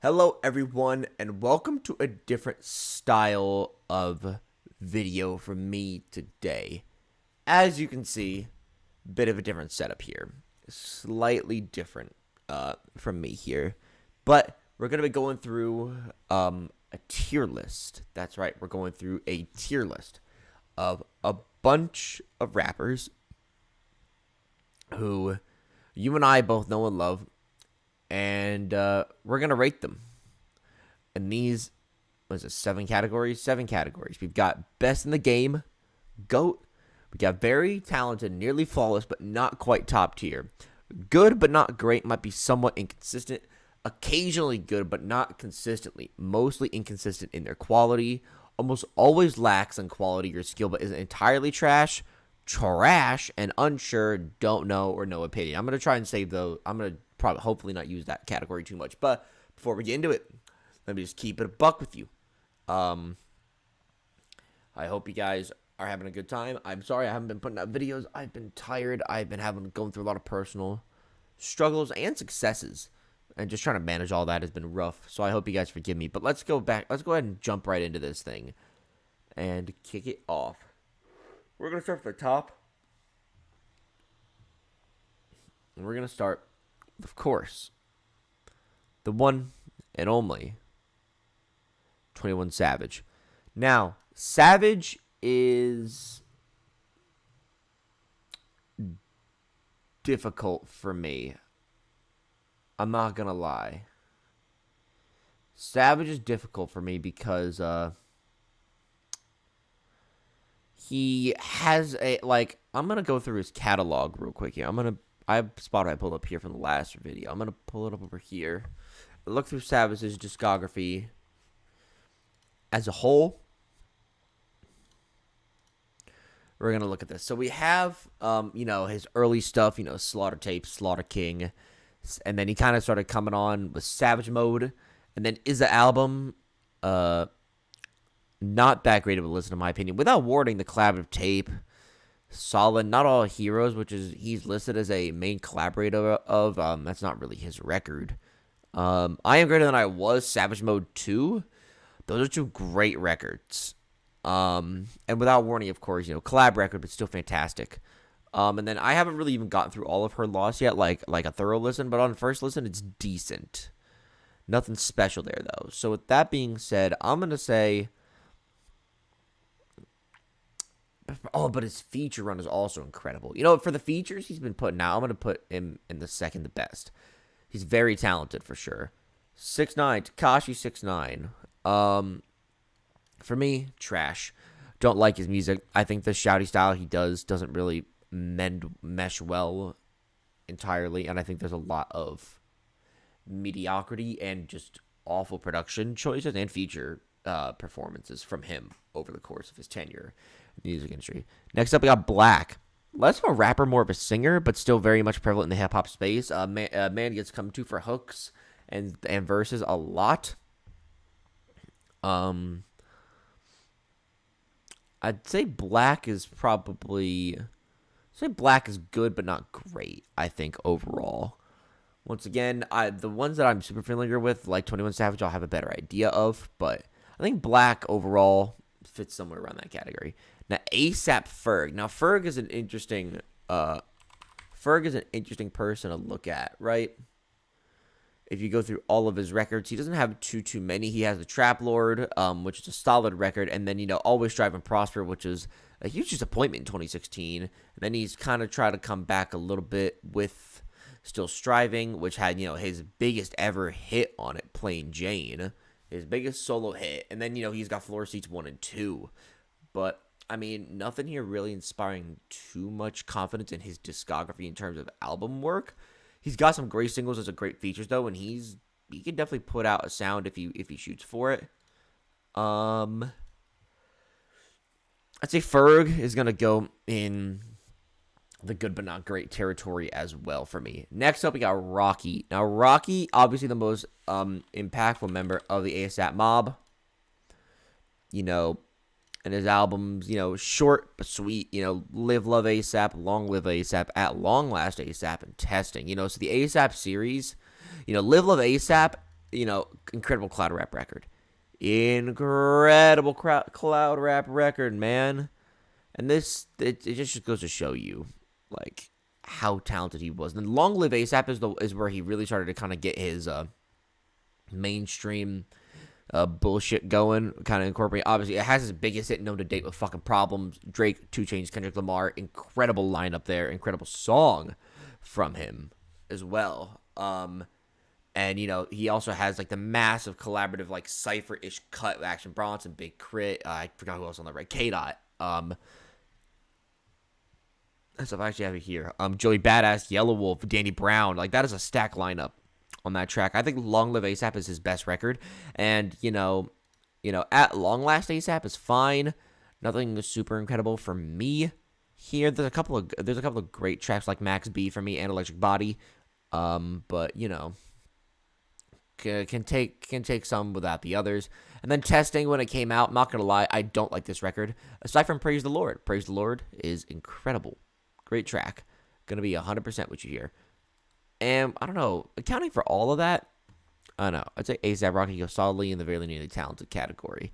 Hello everyone and welcome to a different style of video from me today. As you can see, bit of a different setup here. Slightly different from me here. But we're going to be going through a tier list. That's right, we're going through a tier list of a bunch of rappers who you and I both know and love, and we're gonna rate them. And these, what is it, 7 categories? 7 categories. We've got best in the game, GOAT. We got very talented, nearly flawless, but not quite top tier. Good but not great, might be somewhat inconsistent. Occasionally good but not consistently. Mostly inconsistent in their quality. Almost always lacks in quality or skill, but isn't entirely trash. Trash and unsure, don't know, or no opinion. I'm going to try and save those. I'm going to probably hopefully not use that category too much. But before we get into it, let me just keep it a buck with you. I hope you guys are having a good time. I'm sorry I haven't been putting out videos. I've been tired. I've been going through a lot of personal struggles and successes. And just trying to manage all that has been rough. So I hope you guys forgive me. But let's go back. Let's go ahead and jump right into this thing and kick it off. We're going to start from the top. And we're going to start, of course, the one and only 21 Savage. Now, Savage is difficult for me. I'm not going to lie. Savage is difficult for me because he has a, like, I'm going to go through his catalog real quick here. I have a spot I pulled up here from the last video. I'm going to pull it up over here. Look through Savage's discography as a whole. We're going to look at this. So we have, his early stuff, Slaughter Tape, Slaughter King. And then he kind of started coming on with Savage Mode. And then is the album not that great of a listen, in my opinion. Without Warning, the collaborative tape, solid. Not All Heroes, which is he's listed as a main collaborator of. That's not really his record. I Am Greater Than I Was, Savage Mode 2. Those are 2 great records. And Without Warning, of course, collab record, but still fantastic. And then I haven't really even gotten through all of Her Loss yet, like a thorough listen, but on first listen, it's decent. Nothing special there, though. So with that being said, I'm going to say, but his feature run is also incredible. For the features he's been putting out, I'm going to put him in the second to best. He's very talented for sure. 6ix9ine, Tekashi 6ix9ine. For me, trash. Don't like his music. I think the shouty style he doesn't really mesh well entirely, and I think there's a lot of mediocrity and just awful production choices and feature performances from him over the course of his tenure in the music industry. Next up, we got Black. Less of a rapper, more of a singer, but still very much prevalent in the hip-hop space. Man gets come to for hooks and verses a lot. I'd say Black is good, but not great, I think, overall. Once again, the ones that I'm super familiar with, like 21 Savage, I'll have a better idea of, but I think Black overall fits somewhere around that category. Now, ASAP Ferg. Now, Ferg is an interesting person to look at, right? If you go through all of his records, he doesn't have too many. He has the Trap Lord, which is a solid record, and then Always Strive and Prosper, which is a huge disappointment in 2016. And then he's kind of tried to come back a little bit with Still Striving, which had his biggest ever hit on it, Plain Jane, his biggest solo hit, and then he's got Floor Seats 1 and 2, but I mean, nothing here really inspiring too much confidence in his discography in terms of album work. He's got some great singles and some great features though, and he can definitely put out a sound if he shoots for it. I'd say Ferg is gonna go in the good but not great territory as well for me. Next up, we got Rocky. Now, Rocky, obviously the most impactful member of the ASAP mob. And his albums, short but sweet, Live Love ASAP, Long Live ASAP, At Long Last ASAP, and Testing. So the ASAP series, Live Love ASAP incredible cloud rap record. Incredible cloud rap record, man. And it just goes to show you, like, how talented he was. And Long Live ASAP is where he really started to kind of get his mainstream bullshit going, kind of incorporate. Obviously, it has his biggest hit known to date with fucking Problems, Drake, 2 Chainz, Kendrick Lamar. Incredible lineup there, incredible song from him as well. And he also has like the massive collaborative like cipher-ish cut with Action Bronson, Big Crit. I forgot who else on the right. K Dot. That's stuff I actually have it here. Joey Badass, Yellow Wolf, Danny Brown. Like, that is a stack lineup on that track. I think Long Live ASAP is his best record. And, At Long Last ASAP is fine. Nothing super incredible for me here. There's a couple of great tracks like Max B for me and Electric Body. But, can take some without the others. And then Testing, when it came out, I'm not going to lie, I don't like this record. Aside from Praise the Lord. Praise the Lord is incredible. Great track. Going to be 100% with you here. And, I don't know, accounting for all of that, I don't know. I'd say A$AP Rocky goes solidly in the very nearly talented category.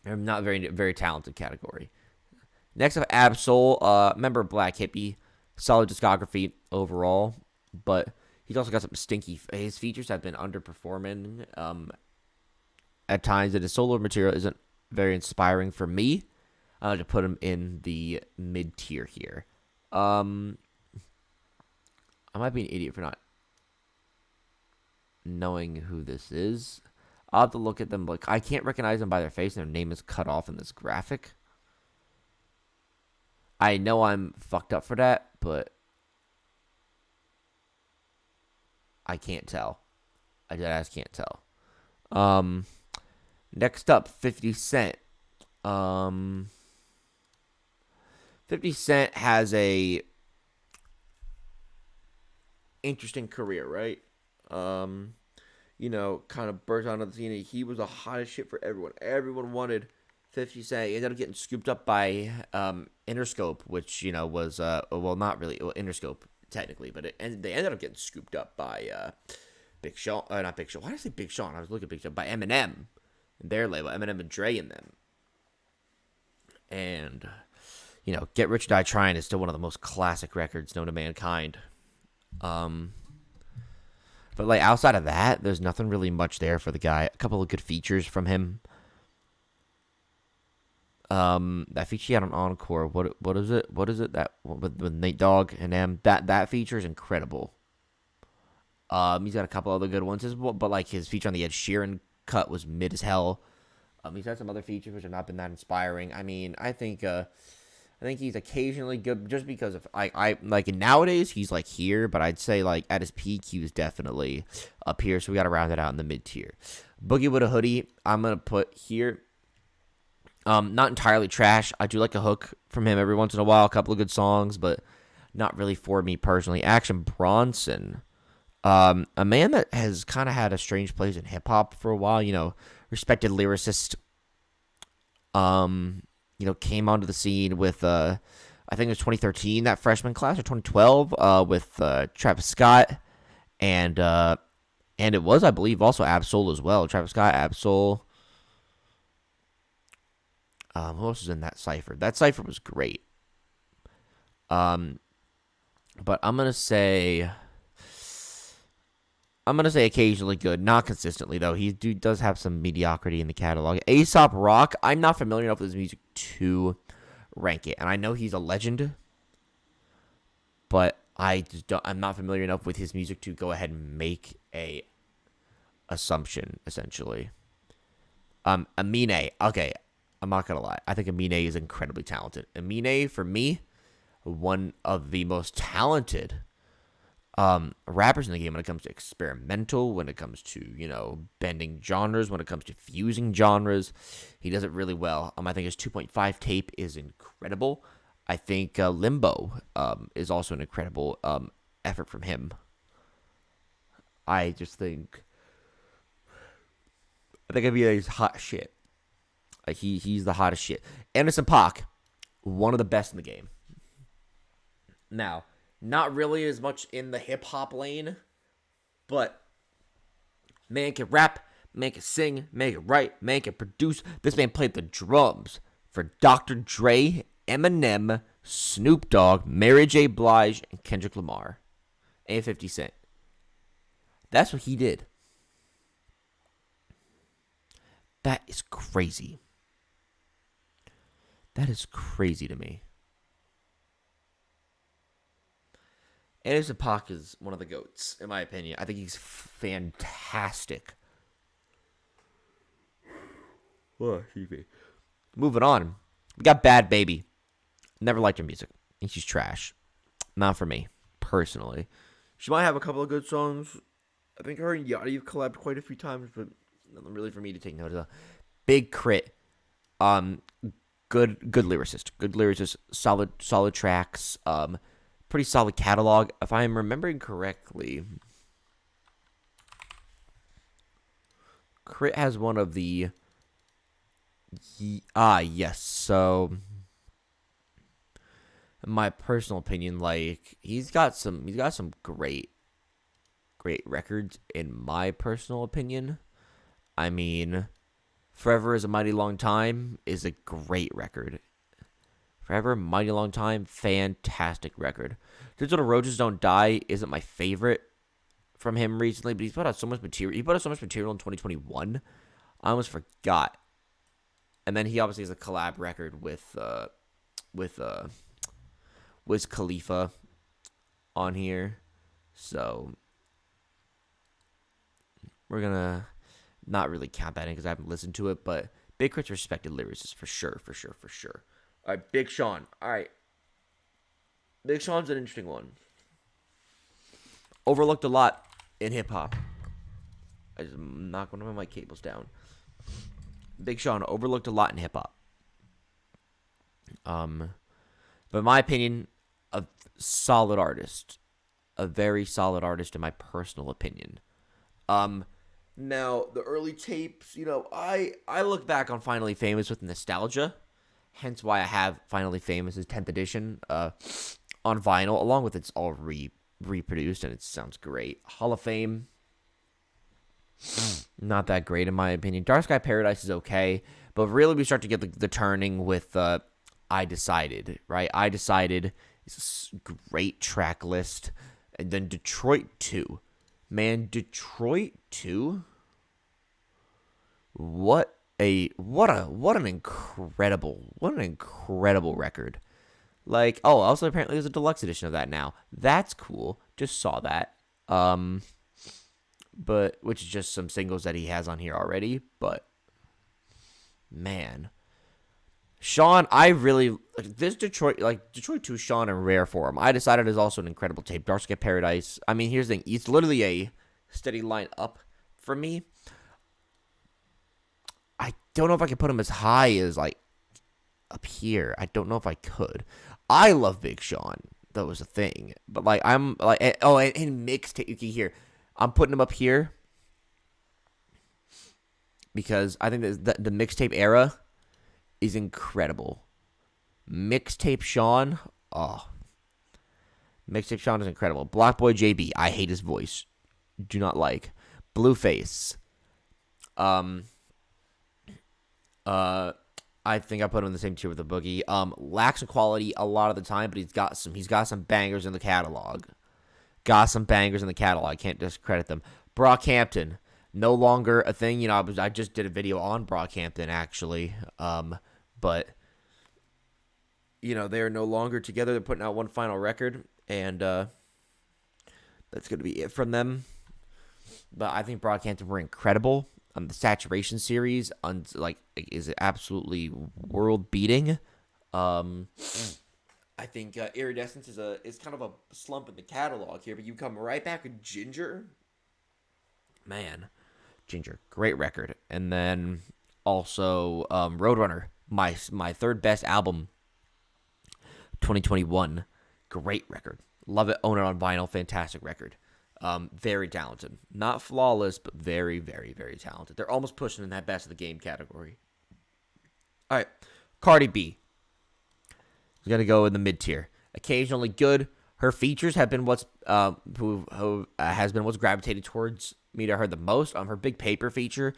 Or not very, very talented category. Next up, Absol. Member Black Hippie. Solid discography overall. But he's also got some stinky. His features have been underperforming at times. And his solo material isn't very inspiring for me. To put him in the mid tier here. I might be an idiot for not knowing who this is. I'll have to look at them. Like, I can't recognize them by their face, and their name is cut off in this graphic. I know I'm fucked up for that, but I can't tell. I just can't tell. Next up, 50 Cent. 50 Cent has a interesting career, right? Kind of burst onto the scene. He was the hottest shit for everyone. Everyone wanted 50 Cent. He ended up getting scooped up by Interscope, which, was, not really, Interscope, technically, but they ended up getting scooped up by Big Sean. Not Big Sean. Why did I say Big Sean? I was looking at Big Sean. By Eminem and their label, Eminem and Dre and them. And Get Rich or Die Trying is still one of the most classic records known to mankind. But like outside of that, there's nothing really much there for the guy. A couple of good features from him. That feature he had on Encore. What is it? What is it that with Nate Dogg and them? That feature is incredible. He's got a couple other good ones, but like his feature on the Ed Sheeran cut was mid as hell. He's had some other features which have not been that inspiring. I mean, I think he's occasionally good just because of I like nowadays he's like here, but I'd say like at his peak he was definitely up here, so we got to round it out in the mid tier. Boogie with a Hoodie, I'm gonna put here. Not entirely trash. I do like a hook from him every once in a while, a couple of good songs, but not really for me personally. Action Bronson, a man that has kind of had a strange place in hip hop for a while. Respected lyricist. Came onto the scene with, I think it was 2013, that freshman class, or 2012, with Travis Scott, and it was, I believe, also Absol as well. Travis Scott, Absol. Who else was in that cipher? That cipher was great. But I'm gonna say occasionally good, not consistently though. He does have some mediocrity in the catalog. A$AP Rock, I'm not familiar enough with his music to rank it, and I know he's a legend, but I'm not familiar enough with his music to go ahead and make a assumption. Essentially, Amine. Okay, I'm not gonna lie. I think Amine is incredibly talented. Amine, for me, one of the most talented rappers in the game when it comes to experimental, when it comes to, bending genres, when it comes to fusing genres. He does it really well. I think his 2.5 tape is incredible. I think Limbo is also an incredible effort from him. I think he's hot shit. Like he's the hottest shit. Anderson .Paak, one of the best in the game. Now, not really as much in the hip-hop lane, but Man can rap, man can sing, man can write, man can produce. This man played the drums for Dr. Dre, Eminem, Snoop Dogg, Mary J. Blige, and Kendrick Lamar, and 50 Cent. That's what he did. That is crazy. That is crazy to me. Anderson .Paak is one of the GOATs, in my opinion. I think he's fantastic. Moving on. We got Bad Baby. Never liked her music. I think she's trash. Not for me, personally. She might have a couple of good songs. I think her and Yachty have collabed quite a few times, but nothing really for me to take note of. Big Crit. Good lyricist. Good lyricist. Solid tracks. Pretty solid catalog. If I'm remembering correctly, Crit has one of the... yes. So, in my personal opinion, like, he's got some great records, in my personal opinion. I mean, Forever is a Mighty Long Time is a great record. Forever, Mighty Long Time, fantastic record. Digital Roaches Don't Die isn't my favorite from him recently, but he's put out so much material. He put out so much material in 2021. I almost forgot. And then he obviously has a collab record with Wiz Khalifa on here. So we're gonna not really count that in because I haven't listened to it, but Big Crit's respected lyricist for sure. All right, Big Sean. All right. Big Sean's an interesting one. Overlooked a lot in hip-hop. I just knocked one of my cables down. Big Sean, overlooked a lot in hip-hop. But in my opinion, a solid artist. A very solid artist in my personal opinion. Now, the early tapes, I look back on Finally Famous with nostalgia. Hence why I have Finally Famous' 10th edition on vinyl, along with it's all reproduced, and it sounds great. Hall of Fame, not that great in my opinion. Dark Sky Paradise is okay, but really we start to get the turning with I Decided, right? I Decided is a great track list. And then Detroit 2. Man, Detroit 2? What an incredible record. Like, also apparently there's a deluxe edition of that now. That's cool. Just saw that. But which is just some singles that he has on here already, but man. Sean, I really this Detroit 2 Sean in rare form. I Decided is also an incredible tape. Dark Sky Paradise. I mean, here's the thing. It's literally a steady line up for me. I don't know if I could put him as high as, like, up here. I don't know if I could. I love Big Sean. That was a thing. But, like, I'm, like, and mixtape, you can hear. I'm putting him up here because I think that the mixtape era is incredible. Mixtape Sean, Mixtape Sean is incredible. Black Boy JB, I hate his voice. Do not like. Blueface. I think I put him in the same tier with the Boogie. Lacks in quality a lot of the time, but he's got some bangers in the catalog. I can't discredit them. Brockhampton, no longer a thing. I just did a video on Brockhampton actually. But they're no longer together. They're putting out one final record, and that's gonna be it from them. But I think Brockhampton were incredible. The Saturation series is absolutely world beating. I think Iridescence is kind of a slump in the catalog here, but you come right back with Ginger. Man, Ginger, great record. And then also Roadrunner, my third best album, 2021, great record. Love it, own it on vinyl, fantastic record. Very talented. Not flawless, but very, very, very talented. They're almost pushing in that best of the game category. All right, Cardi B. We're going to go in the mid-tier. Occasionally good. Her features have been what's gravitated towards me to her the most. Her Big Paper feature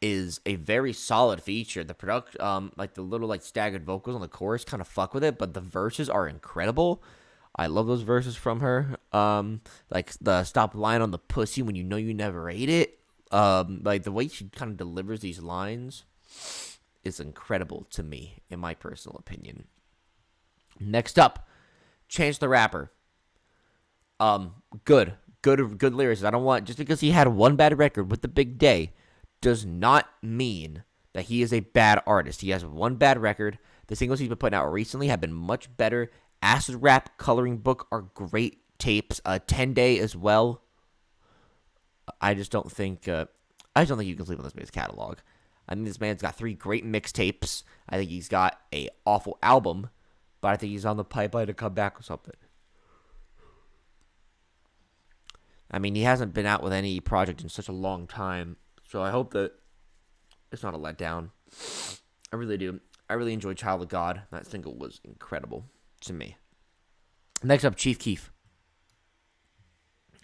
is a very solid feature. The product, like the little like staggered vocals on the chorus, kind of fuck with it, but the verses are incredible. I love those verses from her. Like the stop lying on the pussy when you know you never ate it. Like the way she kind of delivers these lines is incredible to me, in my personal opinion. Next up, Chance the Rapper. Good lyricist. I don't want, just because he had one bad record with The Big Day does not mean that he is a bad artist. He has one bad record. The singles he's been putting out recently have been much better. Acid Rap, Coloring Book are great tapes. 10 Day as well. I just don't think you can sleep on this man's catalog. I mean, this man's got 3 great mixtapes. I think he's got a awful album, but I think he's on the pipeline to come back with something. I mean, he hasn't been out with any project in such a long time, so I hope that it's not a letdown. I really do. I really enjoyed Child of God. That single was incredible to me. Next up, Chief Keef.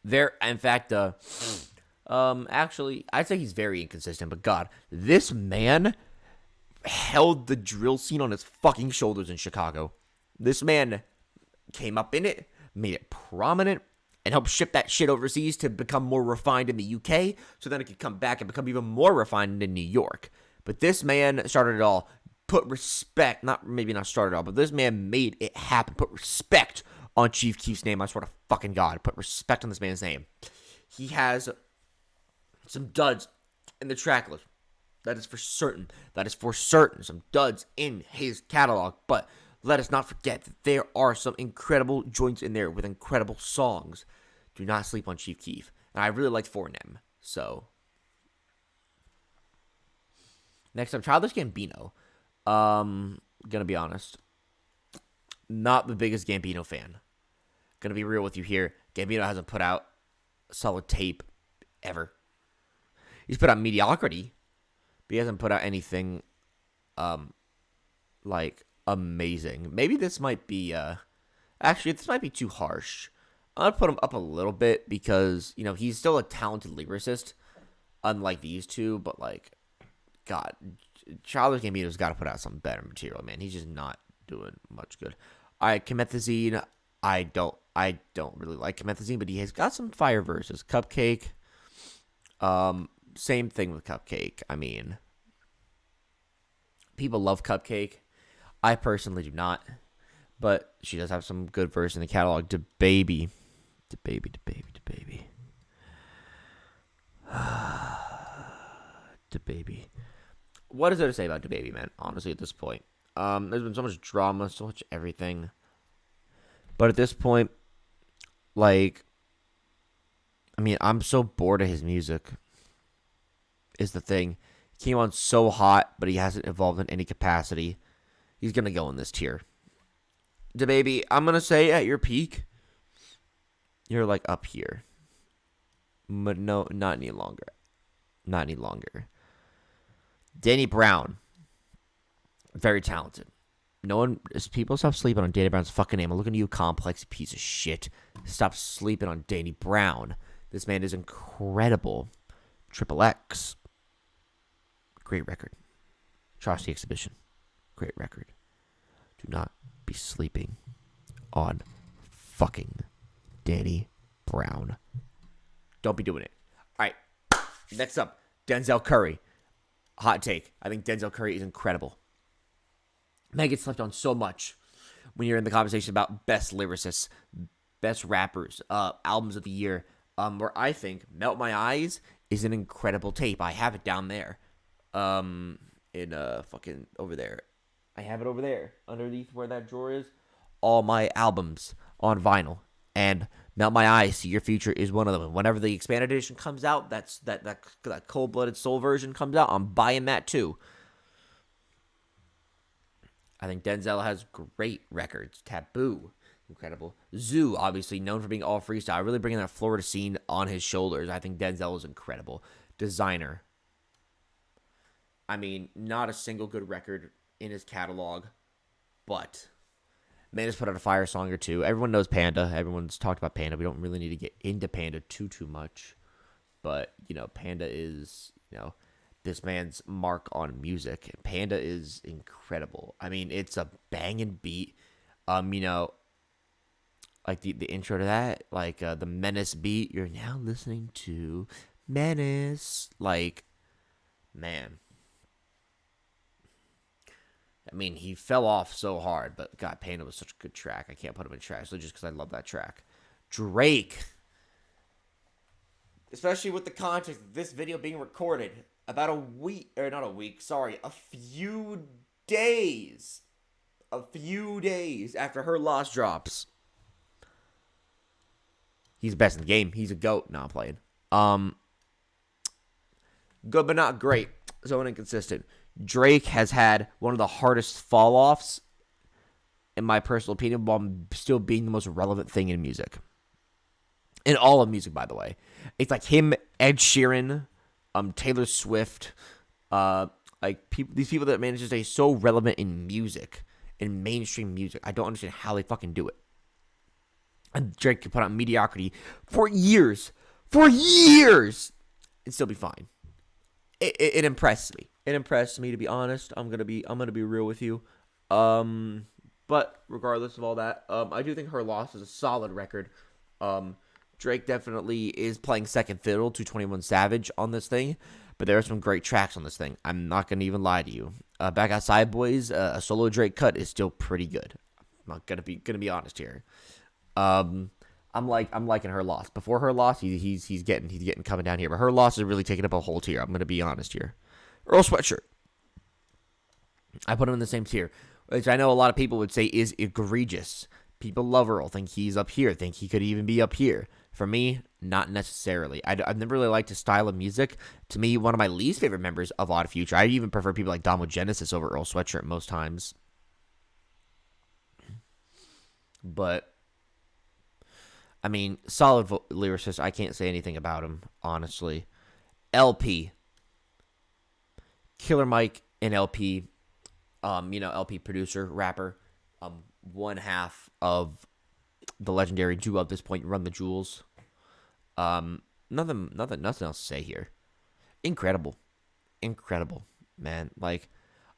In fact, actually, I'd say he's very inconsistent, but God, this man held the drill scene on his fucking shoulders in Chicago. This man came up in it, made it prominent, and helped ship that shit overseas to become more refined in the UK, so then it could come back and become even more refined in New York. But this man started it all. Put respect, maybe not started it all, but this man made it happen. Put respect on Chief Keef's name. I swear to fucking God. Put respect on this man's name. He has some duds in the track list. That is for certain. Some duds in his catalog. But let us not forget that there are some incredible joints in there with incredible songs. Do not sleep on Chief Keef. And I really liked 4NM. So. Next up, Childish Gambino. Gonna be honest. Not the biggest Gambino fan. Gonna be real with you here. Gambino hasn't put out a solid tape ever. He's put out mediocrity, but he hasn't put out anything, like, amazing. Maybe this might be, actually, this might be too harsh. I'm gonna put him up a little bit because, he's still a talented lyricist, unlike these two, but, like, God, Childish Gambino's got to put out some better material, man. He's just not doing much good. All right, Comethazine, I don't really like Comethazine, but he has got some fire verses. Cupcake, same thing with Cupcake. I mean, people love Cupcake. I personally do not, but she does have some good verses in the catalog. DaBaby. DaBaby. What is there to say about DaBaby, man? Honestly, at this point, there's been so much drama, so much everything. But at this point, like, I mean, I'm so bored of his music. Is the thing. He came on so hot, but he hasn't evolved in any capacity. He's gonna go in this tier. DaBaby, I'm gonna say at your peak, you're like up here. But no, not any longer. Danny Brown, very talented. People stop sleeping on Danny Brown's fucking name. I'm looking at you, complex piece of shit. Stop sleeping on Danny Brown. This man is incredible. XXX, great record. Trust the Exhibition, great record. Do not be sleeping on fucking Danny Brown. Don't be doing it. All right, next up, Denzel Curry. Hot take. I think Denzel Curry is incredible. Man gets slept on so much when you're in the conversation about best lyricists, best rappers, albums of the year. Where I think Melt My Eyes is an incredible tape. I have it down there. Fucking over there. I have it over there underneath where that drawer is. All my albums on vinyl. And Melt My Eyes, See Your Future is one of them. Whenever the expanded edition comes out, that cold-blooded soul version comes out, I'm buying that too. I think Denzel has great records. Taboo, incredible. Zoo, obviously known for being all freestyle, really bringing that Florida scene on his shoulders. I think Denzel is incredible. Designer. I mean, not a single good record in his catalog, but man has put out a fire song or two. Everyone knows Panda. Everyone's talked about Panda. We don't really need to get into Panda too much. But Panda is this man's mark on music. Panda is incredible. I mean, it's a banging beat. Like the intro to that, like the Menace beat. You're now listening to Menace. Like, man. I mean, he fell off so hard, but God, Panda was such a good track. I can't put him in trash, so just because I love that track. Drake, especially with the context of this video being recorded about a week, or not a week, sorry, a few days after her loss drops. He's the best in the game. He's a GOAT. No, I'm playing. Good but not great. So inconsistent. Drake has had one of the hardest fall offs, in my personal opinion, while still being the most relevant thing in music. In all of music, by the way. It's like him, Ed Sheeran, Taylor Swift, these people that manage to stay so relevant in music, in mainstream music. I don't understand how they fucking do it. And Drake can put out mediocrity for years, and still be fine. It impressed me. It impressed me, to be honest. I'm gonna be real with you. But regardless of all that, I do think Her Loss is a solid record. Drake definitely is playing second fiddle to 21 Savage on this thing, but there are some great tracks on this thing. I'm not gonna even lie to you. Back Outside Boys, a solo Drake cut is still pretty good. I'm not gonna be honest here. I'm liking Her Loss. Before Her Loss, he's getting coming down here, but Her Loss is really taking up a whole tier. I'm gonna be honest here. Earl Sweatshirt, I put him in the same tier, which I know a lot of people would say is egregious. People love Earl, think he's up here, think he could even be up here. For me, not necessarily. I've never really liked his style of music. To me, one of my least favorite members of Odd Future. I even prefer people like Domo Genesis over Earl Sweatshirt most times. But I mean, solid lyricist. I can't say anything about him, honestly. LP. Killer Mike and LP. LP producer, rapper. One half of the legendary duo at this point, Run the Jewels. Nothing else to say here. Incredible, man. Like,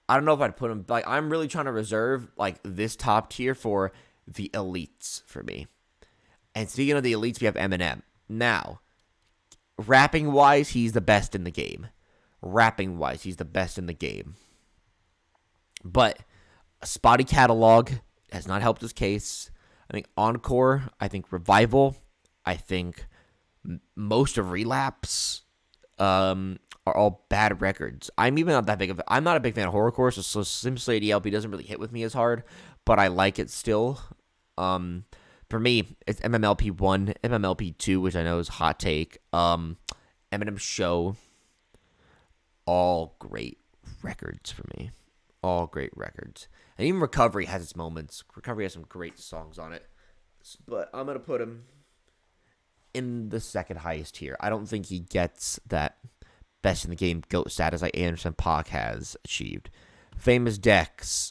I don't know if I'd put him. Like, I'm really trying to reserve like this top tier for the elites for me. And speaking of the elites, we have Eminem. Now, rapping-wise, he's the best in the game. But a spotty catalog has not helped his case. I think Encore, I think Revival, I think most of Relapse are all bad records. I'm not a big fan of horrorcore, so Slim Shady LP doesn't really hit with me as hard, but I like it still. For me, it's MMLP 1, MMLP 2, which I know is hot take. Eminem Show. All great records for me. All great records. And even Recovery has its moments. Recovery has some great songs on it. But I'm going to put him in the second highest tier. I don't think he gets that best in the game GOAT status like Anderson .Paak has achieved. Famous Dex.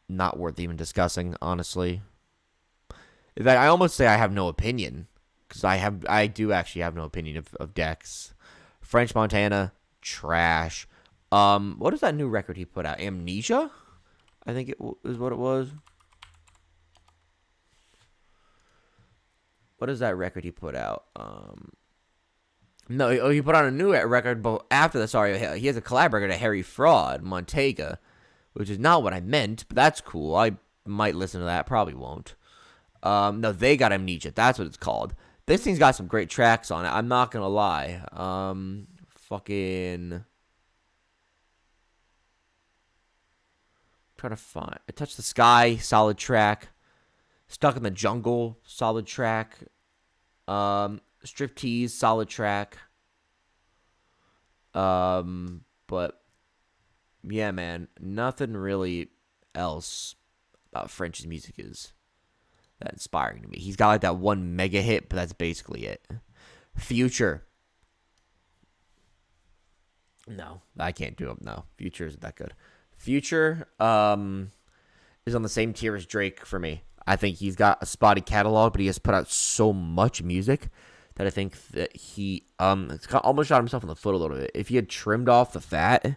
Not worth even discussing, honestly. In fact, I almost say I have no opinion, because I do actually have no opinion of Dex. French Montana, trash. What is that new record he put out? Amnesia, I think it is what it was. What is that record he put out? No, he put out a new record, but after that, sorry, he has a collab record at Harry Fraud, Montega, which is not what I meant, but that's cool. I might listen to that, probably won't. No, they got Amnesia. That's what it's called. This thing's got some great tracks on it. I'm not gonna lie. Fucking trying to find. I Touch the Sky, solid track. Stuck in the Jungle, solid track. Striptease, solid track. But yeah, man, nothing really else about French's music is that inspiring to me. He's got like that one mega hit, but that's basically it. Future. No, I can't do him. No, Future isn't that good. Future is on the same tier as Drake for me. I think he's got a spotty catalog, but he has put out so much music that I think that he almost shot himself in the foot a little bit. If he had trimmed off the fat,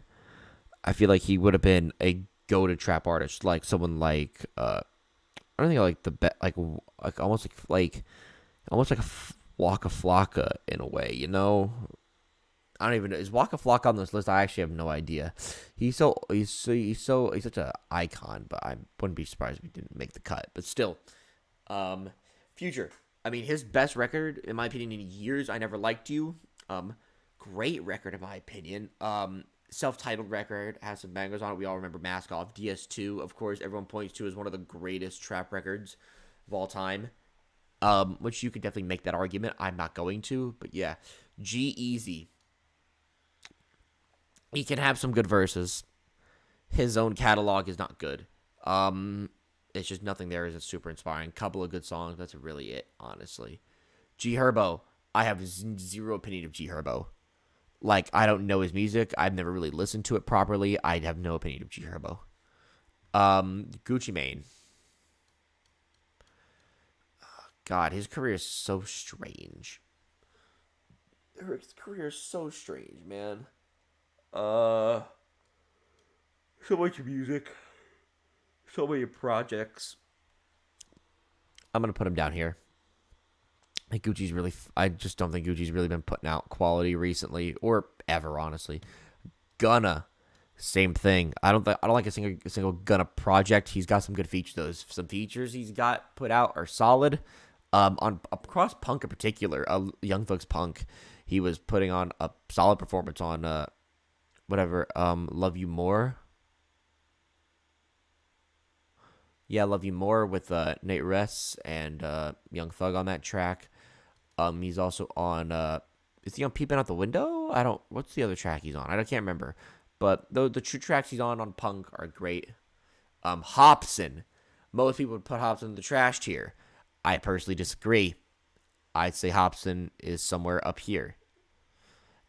I feel like he would have been a go-to trap artist, like someone like I don't think like like almost like a Waka Flocka in a way, you know. I don't even know. Is Waka Flocka on this list? I actually have no idea. He's such an icon, but I wouldn't be surprised if he didn't make the cut. But still, Future. I mean, his best record, in my opinion, in years. I Never Liked You. Great record in my opinion. Self-titled record has some bangers on it. We all remember Mask Off. DS2, of course, everyone points to as one of the greatest trap records of all time. Which you could definitely make that argument. I'm not going to, but yeah, G-Eazy. He can have some good verses. His own catalog is not good. It's just nothing there is super inspiring. Couple of good songs. That's really it, honestly. G Herbo. I have zero opinion of G Herbo. Like, I don't know his music. I've never really listened to it properly. I have no opinion of G Herbo. Gucci Mane. God, his career is so strange. His career is so strange, man. So much music. So many projects. I'm gonna put him down here. I just don't think Gucci's really been putting out quality recently or ever, honestly. Gunna, same thing. I don't like a single Gunna project. He's got some good features. Those some features he's got put out are solid. On across punk in particular, Young Thug's Punk, he was putting on a solid performance on Love You More. Yeah, Love You More with Nate Ress and Young Thug on that track. He's also on. Is he on Peeping Out the Window? I don't. What's the other track he's on? I can't remember. But the two tracks he's on Punk are great. Hobson. Most people would put Hobson in the trash tier. I personally disagree. I'd say Hobson is somewhere up here.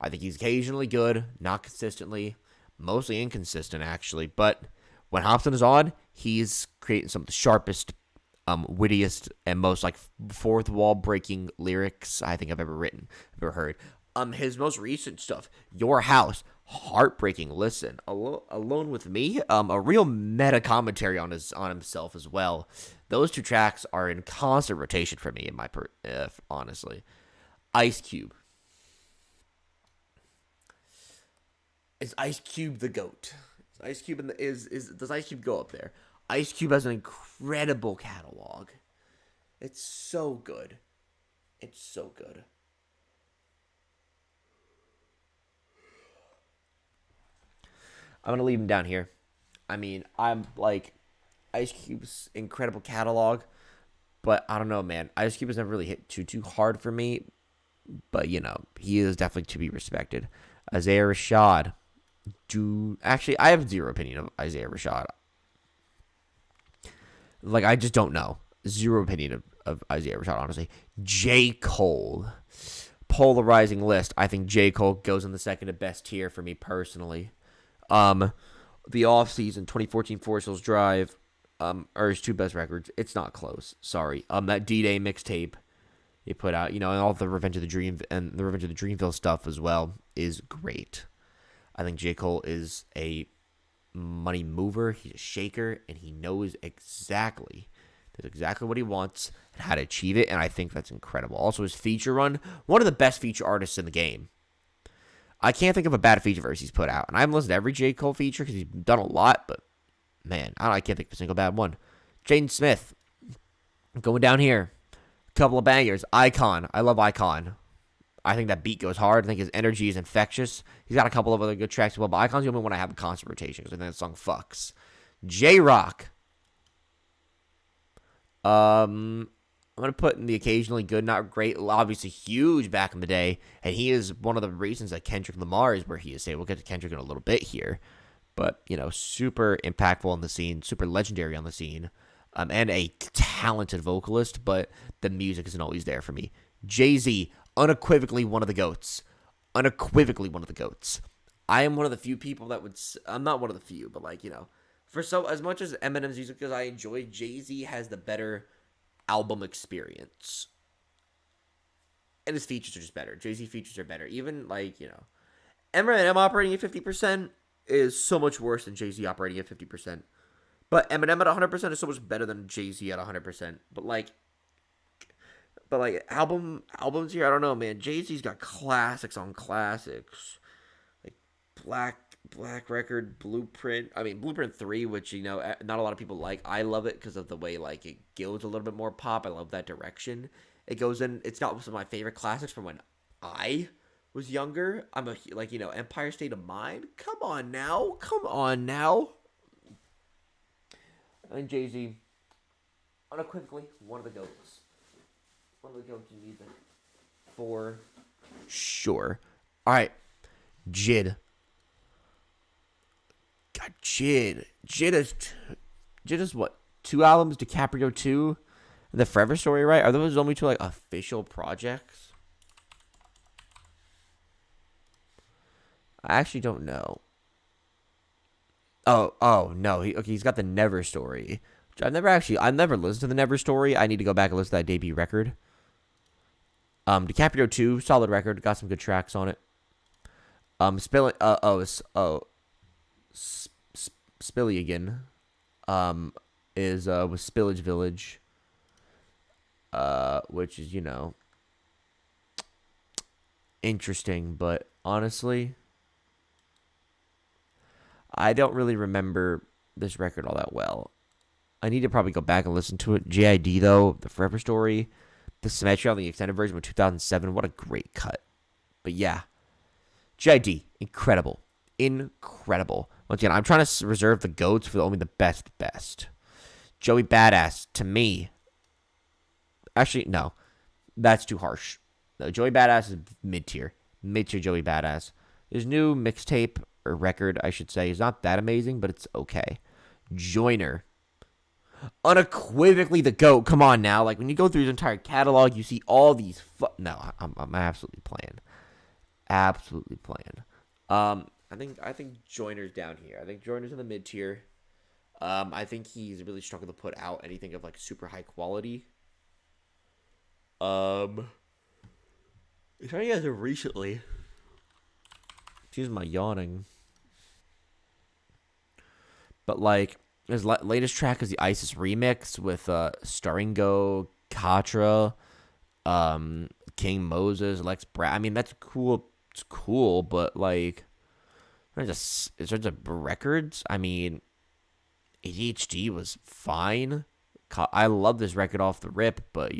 I think he's occasionally good, not consistently, mostly inconsistent actually. But when Hobson is on, he's creating some of the sharpest, wittiest, and most like fourth wall breaking lyrics I think I've ever heard. His most recent stuff, Your House, heartbreaking listen. Alone with Me, a real meta commentary on himself as well. Those two tracks are in constant rotation for me honestly. Ice Cube. Is Ice Cube the GOAT? Does Ice Cube go up there? Ice Cube has an incredible catalog. It's so good. It's so good. I'm gonna leave him down here. I mean, I'm like Ice Cube's incredible catalog, but I don't know, man. Ice Cube has never really hit too hard for me, but you know, he is definitely to be respected. Isaiah Rashad. Actually, I have zero opinion of Isaiah Rashad. Like, I just don't know. Zero opinion of Isaiah Rashad, honestly. J. Cole. Polarizing list. I think J. Cole goes in the second to best tier for me personally. The off-season 2014 Forest Hills Drive are his two best records. It's not close. Sorry. That D-Day mixtape he put out, you know, and all the Revenge of the Dreamville stuff as well is great. I think J. Cole is a money mover. He's a shaker, and he knows exactly what he wants and how to achieve it, and I think that's incredible. Also, his feature run, one of the best feature artists in the game. I can't think of a bad feature verse he's put out, and I haven't listened to every J. Cole feature because he's done a lot, but man, I can't think of a single bad one. Jaden Smith, going down here. Couple of bangers. Icon. I love Icon. I think that beat goes hard. I think his energy is infectious. He's got a couple of other good tracks as well, but Icon's the only one I have in constant rotation because I think that song fucks. J-Rock. I'm going to put in the occasionally good, not great, obviously huge back in the day, and he is one of the reasons that Kendrick Lamar is where he is. We'll get to Kendrick in a little bit here, but, you know, super impactful on the scene, super legendary on the scene, and a talented vocalist, but the music isn't always there for me. Jay-Z, unequivocally one of the GOATs. Unequivocally one of the GOATs. I am one of the few people that would... I'm not one of the few, but, like, you know, as much as Eminem's music as I enjoy, Jay-Z has the better album experience. and his features are just better. Jay-Z features are better. Even like, Eminem operating at 50% is so much worse than Jay-Z operating at 50%. But Eminem at 100% is so much better than Jay-Z at 100%. But like albums here, I don't know, man. Jay-Z's got classics on classics. Like Black Record, Blueprint. I mean, Blueprint 3, which not a lot of people like. I love it because of the way like it goes a little bit more pop. I love that direction it goes in. It's not some of my favorite classics from when I was younger. I'm a Empire State of Mind. Come on now. I think Jay-Z, unequivocally, one of the goats. One of the goats in music. For sure. All right. Jid. God, Jid. Jid is what? 2 albums, DiCaprio 2, and The Forever Story, right? Are those only 2 like official projects? I actually don't know. Oh no. He's got the Never Story. I've never listened to the Never Story. I need to go back and listen to that debut record. DiCaprio 2, solid record, got some good tracks on it. Spilly again. Is with Spillage Village. Which is, interesting, but honestly, I don't really remember this record all that well. I need to probably go back and listen to it. JID, though, The Forever Story, The Symmetry on the extended version of 2007. What a great cut. But yeah, JID, incredible. Once again, I'm trying to reserve the GOATs for only the best. Joey Badass, to me. Actually, no. That's too harsh. No, Joey Badass is mid-tier. Mid-tier Joey Badass. His new mixtape, or record, I should say, is not that amazing, but it's okay. Joyner. Unequivocally the GOAT. Come on now. Like, when you go through his entire catalog, you see all these... No, I'm absolutely playing. I think Joyner's down here. I think Joyner's in the mid-tier. I think he's really struggled to put out anything of, like, super high quality. Trying to get him recently. Excuse my yawning. But, like, his latest track is the ISIS remix with Staringo, Katra, King Moses, Lex Brad. I mean, that's cool. It's cool, but, like, in terms of records, I mean, ADHD was fine. I love this record off the rip, but,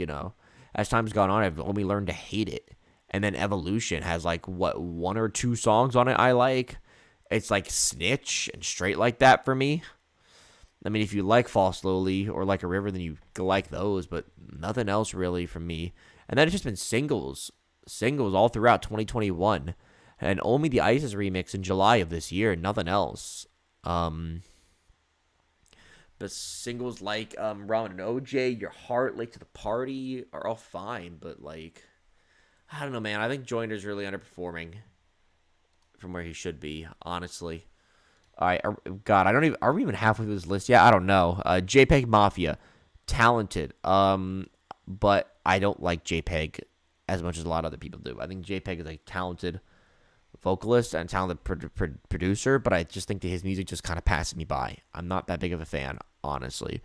as time's gone on, I've only learned to hate it. And then Evolution has, like, 1 or 2 songs on it I like. It's, like, Snitch and Straight Like That for me. I mean, if you like Fall Slowly or Like a River, then you like those, but nothing else really from me. And then it's just been singles all throughout 2021. And only the ISIS remix in July of this year, nothing else. But singles like Ramen and OJ, Your Heart, Late to the Party are all fine, but, like, I don't know, man. I think Joyner's really underperforming from where he should be, honestly. All right, God, are we even halfway through this list? Yeah, I don't know. JPEG Mafia, talented, but I don't like JPEG as much as a lot of other people do. I think JPEG is a talented vocalist and talented producer, but I just think that his music just kind of passes me by. I'm not that big of a fan, honestly.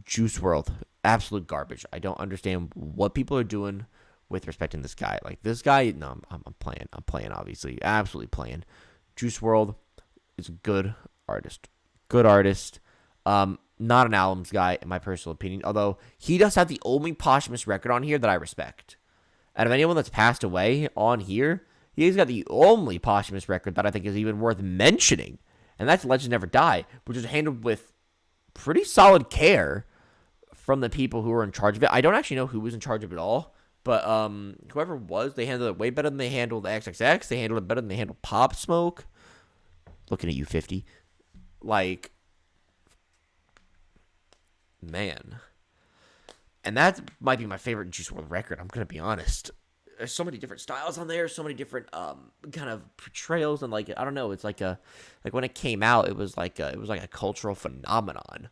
Juice WRLD, absolute garbage. I don't understand what people are doing with respecting this guy. Like, this guy, no, I'm playing, obviously. Absolutely playing. Juice WRLD is a good artist. Not an albums guy, in my personal opinion, although he does have the only posthumous record on here that I respect. Out of anyone that's passed away on here, he's got the only posthumous record that I think is even worth mentioning, and that's Legend Never Die, which was handled with pretty solid care from the people who were in charge of it. I don't actually know who was in charge of it all, but whoever was, they handled it way better than they handled XXX. They handled it better than they handled Pop Smoke. Looking at you, 50. Like, man. And that might be my favorite Juice WRLD record, I'm going to be honest. There's so many different styles on there, so many different kind of portrayals, and, like, I don't know, it's like when it came out, it was like a cultural phenomenon.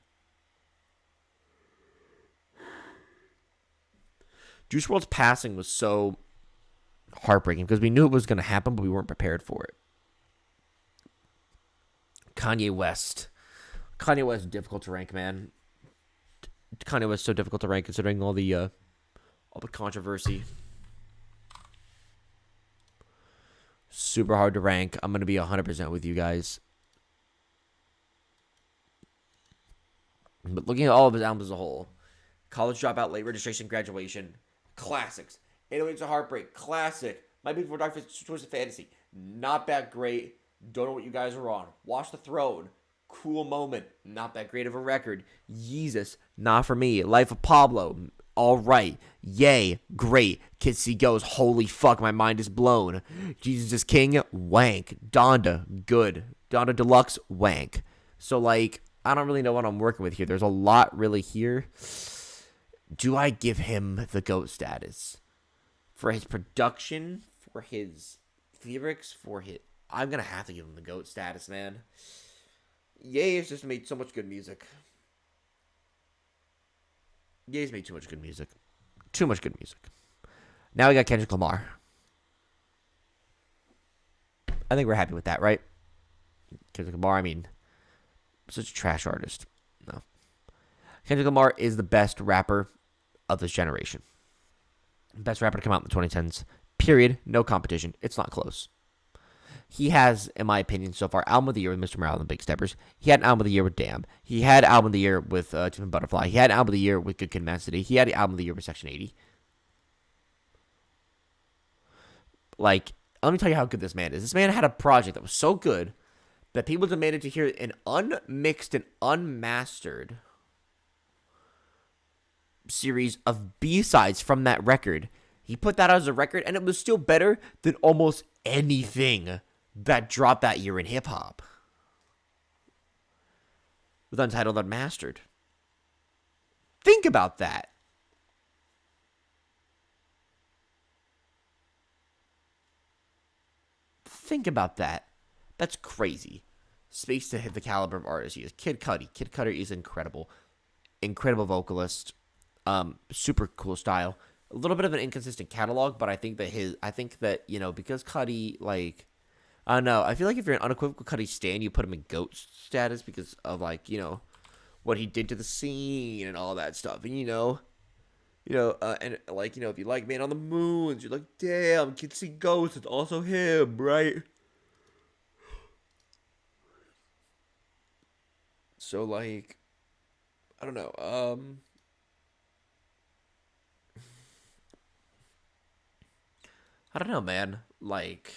Juice WRLD's passing was so Heartbreaking because we knew it was going to happen, but we weren't prepared for it. Kanye West. Kanye West is difficult to rank, man. Kanye West is so difficult to rank considering all the controversy. Super hard to rank. I'm going to be 100% with you guys. But looking at all of his albums as a whole, College Dropout, Late Registration, Graduation, classics. 808s a Heartbreak, classic. My Beautiful Dark Twisted Fantasy, not that great. Don't know what you guys are on. Watch the Throne, cool moment, not that great of a record. Yeezus, not for me. Life of Pablo, all right. Yay, great. Kids See Ghosts, holy fuck, my mind is blown. Jesus is King, wank. Donda, good. Donda Deluxe, wank. So, like, I don't really know what I'm working with here. There's a lot really here. Do I give him the GOAT status? For his production, for his lyrics, for his... I'm going to have to give him the GOAT status, man. Ye has just made so much good music. Ye's made too much good music. Too much good music. Now we got Kendrick Lamar. I think we're happy with that, right? Kendrick Lamar, I mean, such a trash artist. No. Kendrick Lamar is the best rapper of this generation. Best rapper to come out in the 2010s. Period. No competition. It's not close. He has, in my opinion, so far, album of the year with Mr. Morale and the Big Steppers. He had an album of the year with Damn. He had album of the year with Timid Butterfly. He had album of the year with Good Kid, Mad City. He had the album of the year with Section 80. Like, let me tell you how good this man is. This man had a project that was so good that people demanded to hear an unmixed and unmastered series of B-sides from that record. He put that out as a record, and it was still better than almost anything that dropped that year in hip-hop. With Untitled Unmastered. Think about that. Think about that. That's crazy. Speaks to the caliber of artist he is. Kid Cudi. Kid Cudi is incredible. Incredible vocalist. Super cool style. A little bit of an inconsistent catalog, but I think that you know, because Cudi, like, I don't know. I feel like if you're an unequivocal Cudi stan, you put him in GOAT status because of, like, you know, what he did to the scene and all that stuff. And, and, like, you know, if you like Man on the Moons, you're like, damn, Kids See Ghosts, it's also him, right? So, like, I don't know. I don't know, man. Like,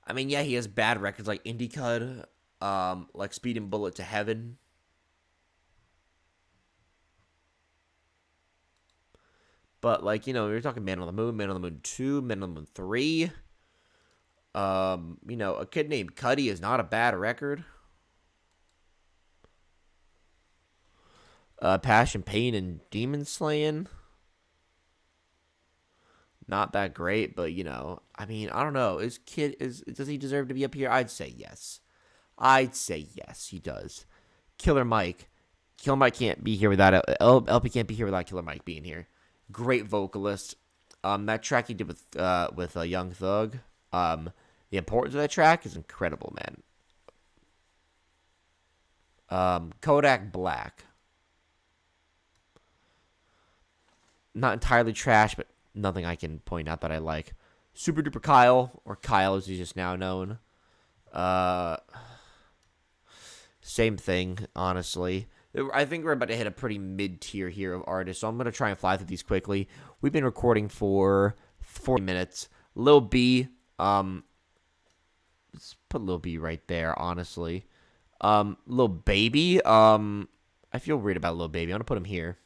I mean, yeah, he has bad records like Indie Cud, like Speed and Bullet to Heaven. But, like, you know, you're talking Man on the Moon, Man on the Moon 2, Man on the Moon 3. You know, A Kid Named Cudi is not a bad record. Passion, Pain, and Demon Slaying. Not that great, but, you know, I mean, I don't know. Does he deserve to be up here? I'd say yes. I'd say yes, he does. Killer Mike. Killer Mike can't be here without LP can't be here without Killer Mike being here. Great vocalist. That track he did with Young Thug. The importance of that track is incredible, man. Kodak Black. Not entirely trash, but nothing I can point out that I like. Super Duper Kyle, or Kyle as he's just now known. Same thing, honestly. I think we're about to hit a pretty mid-tier here of artists, so I'm going to try and fly through these quickly. We've been recording for 40 minutes. Lil B, let's put Lil B right there, honestly. Lil Baby, I feel weird about Lil Baby. I'm going to put him here.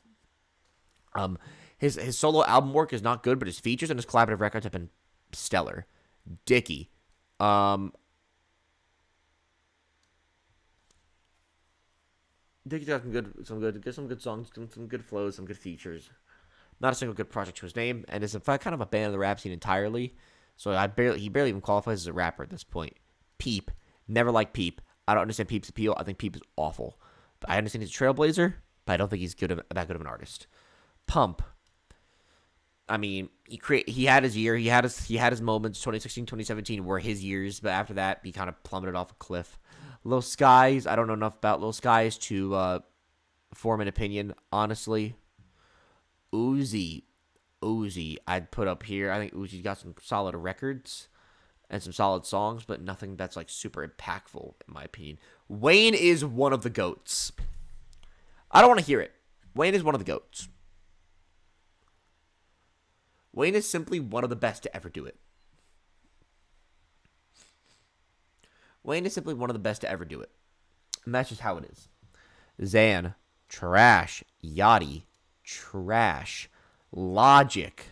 His solo album work is not good, but his features and his collaborative records have been stellar. Dickie. Dickie's got some good songs, some good flows, some good features. Not a single good project to his name, and is in fact kind of a ban of the rap scene entirely. So he barely even qualifies as a rapper at this point. Peep. Never liked Peep. I don't understand Peep's appeal. I think Peep is awful. But I understand he's a trailblazer, but I don't think he's that good of an artist. Pump. I mean, he had his year. He had his moments. 2016, 2017 were his years, but after that, he kind of plummeted off a cliff. Lil Skies, I don't know enough about Lil Skies to form an opinion. Honestly, Uzi, I'd put up here. I think Uzi's got some solid records and some solid songs, but nothing that's like super impactful in my opinion. Wayne is one of the goats. I don't want to hear it. Wayne is one of the goats. Wayne is simply one of the best to ever do it. Wayne is simply one of the best to ever do it. And that's just how it is. Zan, trash. Yachty, trash. Logic.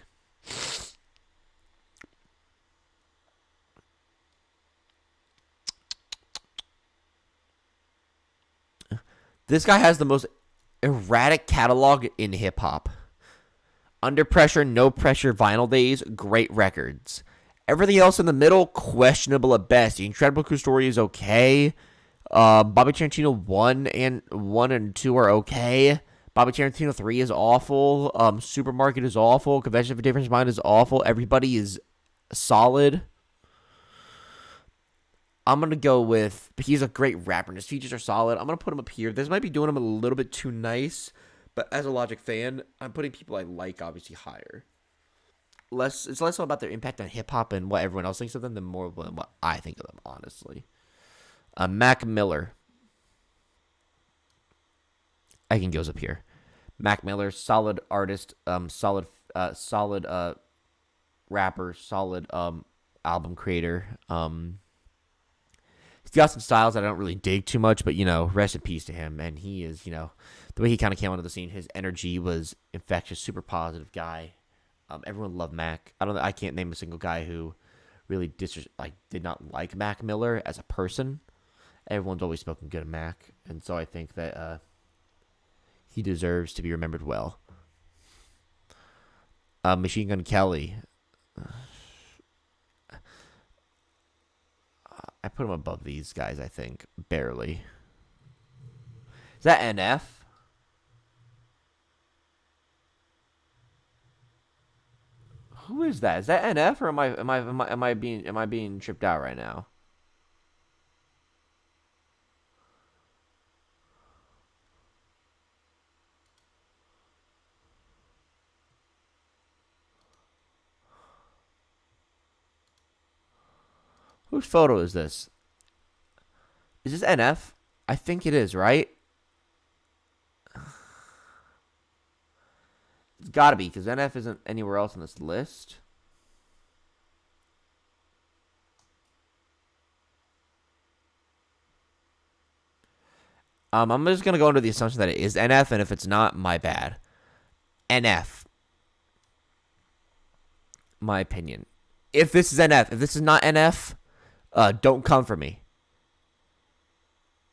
This guy has the most erratic catalog in hip hop. Under Pressure, No Pressure, Vinyl Days, great records. Everything else in the middle, questionable at best. The Incredible Crew Story is okay. Bobby Tarantino 1 and 2 are okay. Bobby Tarantino 3 is awful. Supermarket is awful. Convention for Difference Mind is awful. Everybody is solid. I'm going to go with, he's a great rapper, and his features are solid. I'm going to put him up here. This might be doing him a little bit too nice, but as a Logic fan, I'm putting people I like, obviously, higher. It's less about their impact on hip-hop and what everyone else thinks of them than more of what I think of them, honestly. Mac Miller. I think goes up here. Mac Miller, solid artist, solid rapper, solid album creator. He's got some styles that I don't really dig too much, but, rest in peace to him. And he is, the way he kind of came onto the scene, his energy was infectious, super positive guy. Everyone loved Mac. I can't name a single guy who really did not like Mac Miller as a person. Everyone's always spoken good of Mac, and so I think that he deserves to be remembered well. Machine Gun Kelly. I put him above these guys, I think. Barely. Is that NF? Who is that? Is that NF or am I being tripped out right now? Whose photo is this? Is this NF? I think it is, right? It's gotta be, because NF isn't anywhere else on this list. I'm just gonna go under the assumption that it is NF, and if it's not, my bad. NF. My opinion. If this is NF, if this is not NF, don't come for me.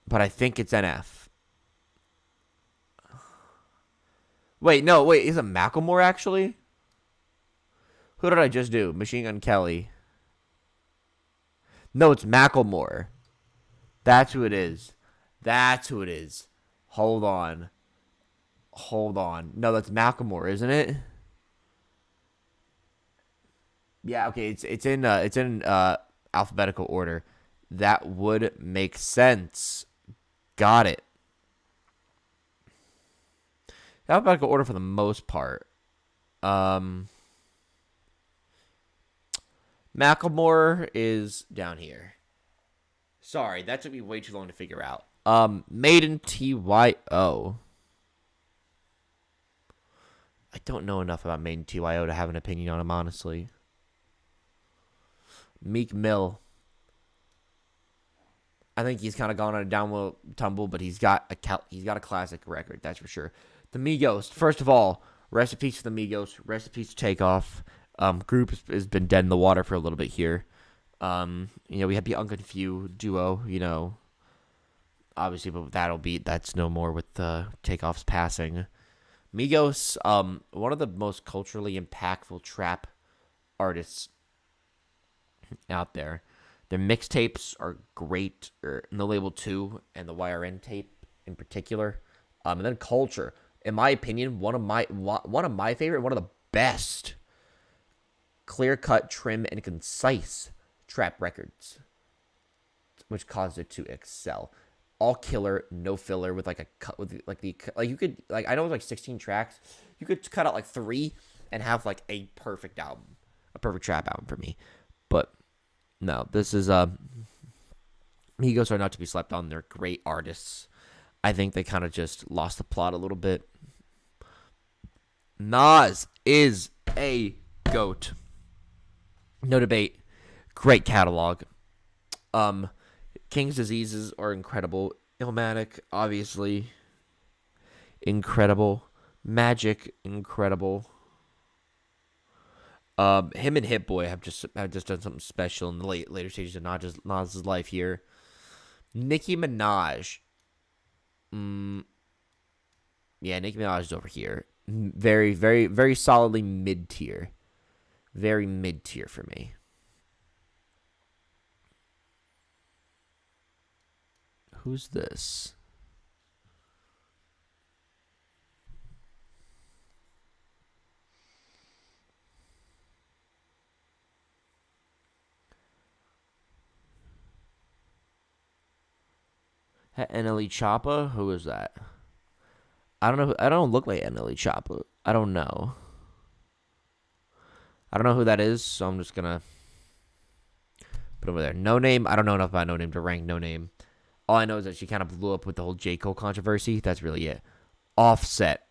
But I think it's NF. Wait, is it Macklemore actually? Who did I just do? Machine Gun Kelly. No, it's Macklemore. That's who it is. Hold on. No, that's Macklemore, isn't it? Yeah, okay. It's in alphabetical order. That would make sense. Got it. Alphabetical order for the most part. Macklemore is down here. Sorry, that took me way too long to figure out. Maiden TYO. I don't know enough about Maiden TYO to have an opinion on him, honestly. Meek Mill. I think he's kind of gone on a downward tumble, but he's got a classic record, that's for sure. The Migos. First of all, rest in peace to the Migos. Rest in peace to Takeoff. Group has been dead in the water for a little bit here. We had the Unconfused duo. Obviously, but that's no more with Takeoff's passing. Migos, one of the most culturally impactful trap artists out there. Their mixtapes are great, No Label 2 and the YRN tape in particular. And then Culture, in my opinion, one of my favorite, one of the best clear cut, trim, and concise trap records, which caused it to excel. All killer, no filler, with like a cut with like you could like I know it's like 16 tracks. You could cut out like 3 and have like a perfect album, a perfect trap album for me. But no, this is Migos are not to be slept on. They're great artists. I think they kind of just lost the plot a little bit. Nas is a GOAT. No debate. Great catalog. King's Diseases are incredible. Illmatic, obviously, incredible. Magic, incredible. Him and Hit Boy have just done something special in the later stages of Nas's life here. Nicki Minaj. Yeah, Nicki Minaj is over here. Very, very, very solidly mid tier. Very mid tier for me. Who's this? NLE Choppa? Who is that? I don't know. I don't look like NLE Choppa. I don't know. I don't know who that is, so I'm just gonna put over there. No Name. I don't know enough about No Name to rank No Name. All I know is that she kind of blew up with the whole J. Cole controversy. That's really it. Offset.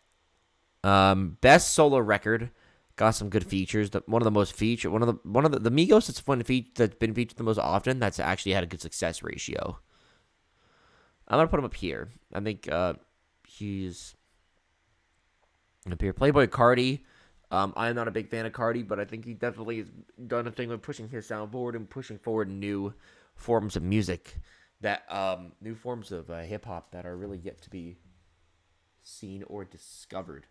Best solo record. Got some good features. One of the Migos that's been featured the most often. That's actually had a good success ratio. I'm gonna put him up here. I think he's up here. Playboy Cardi. I'm not a big fan of Cardi, but I think he definitely has done a thing with pushing his sound forward and pushing forward new forms of music, that new forms of hip hop that are really yet to be seen or discovered.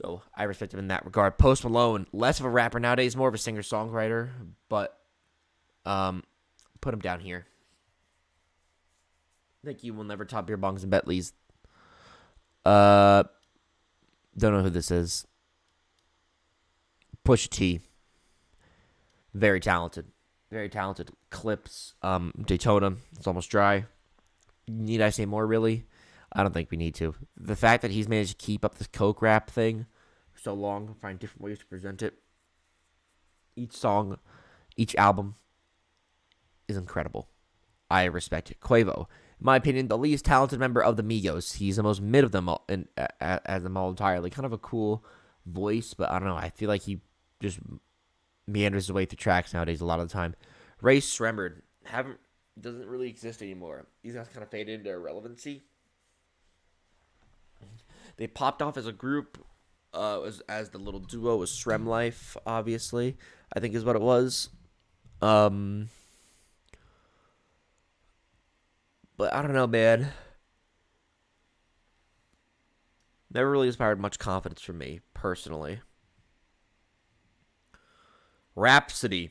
So I respect him in that regard. Post Malone, less of a rapper nowadays, more of a singer songwriter, but put him down here. I think you will never top your Bongs and Bentleys. Don't know who this is. Pusha T. Very talented. Very talented. Clips. Daytona. It's almost dry. Need I say more, really? I don't think we need to. The fact that he's managed to keep up this coke rap thing for so long, find different ways to present it. Each song, each album is incredible. I respect it. Quavo. In my opinion, the least talented member of the Migos. He's the most mid of them all, as them all entirely. Kind of a cool voice, but I don't know. I feel like he just meanders his way through tracks nowadays a lot of the time. Ray Sremmurd doesn't really exist anymore. These guys kind of faded into irrelevancy. They popped off as a group, as the little duo was Srem Life, obviously, I think is what it was. But I don't know, man. Never really inspired much confidence from me, personally. Rhapsody.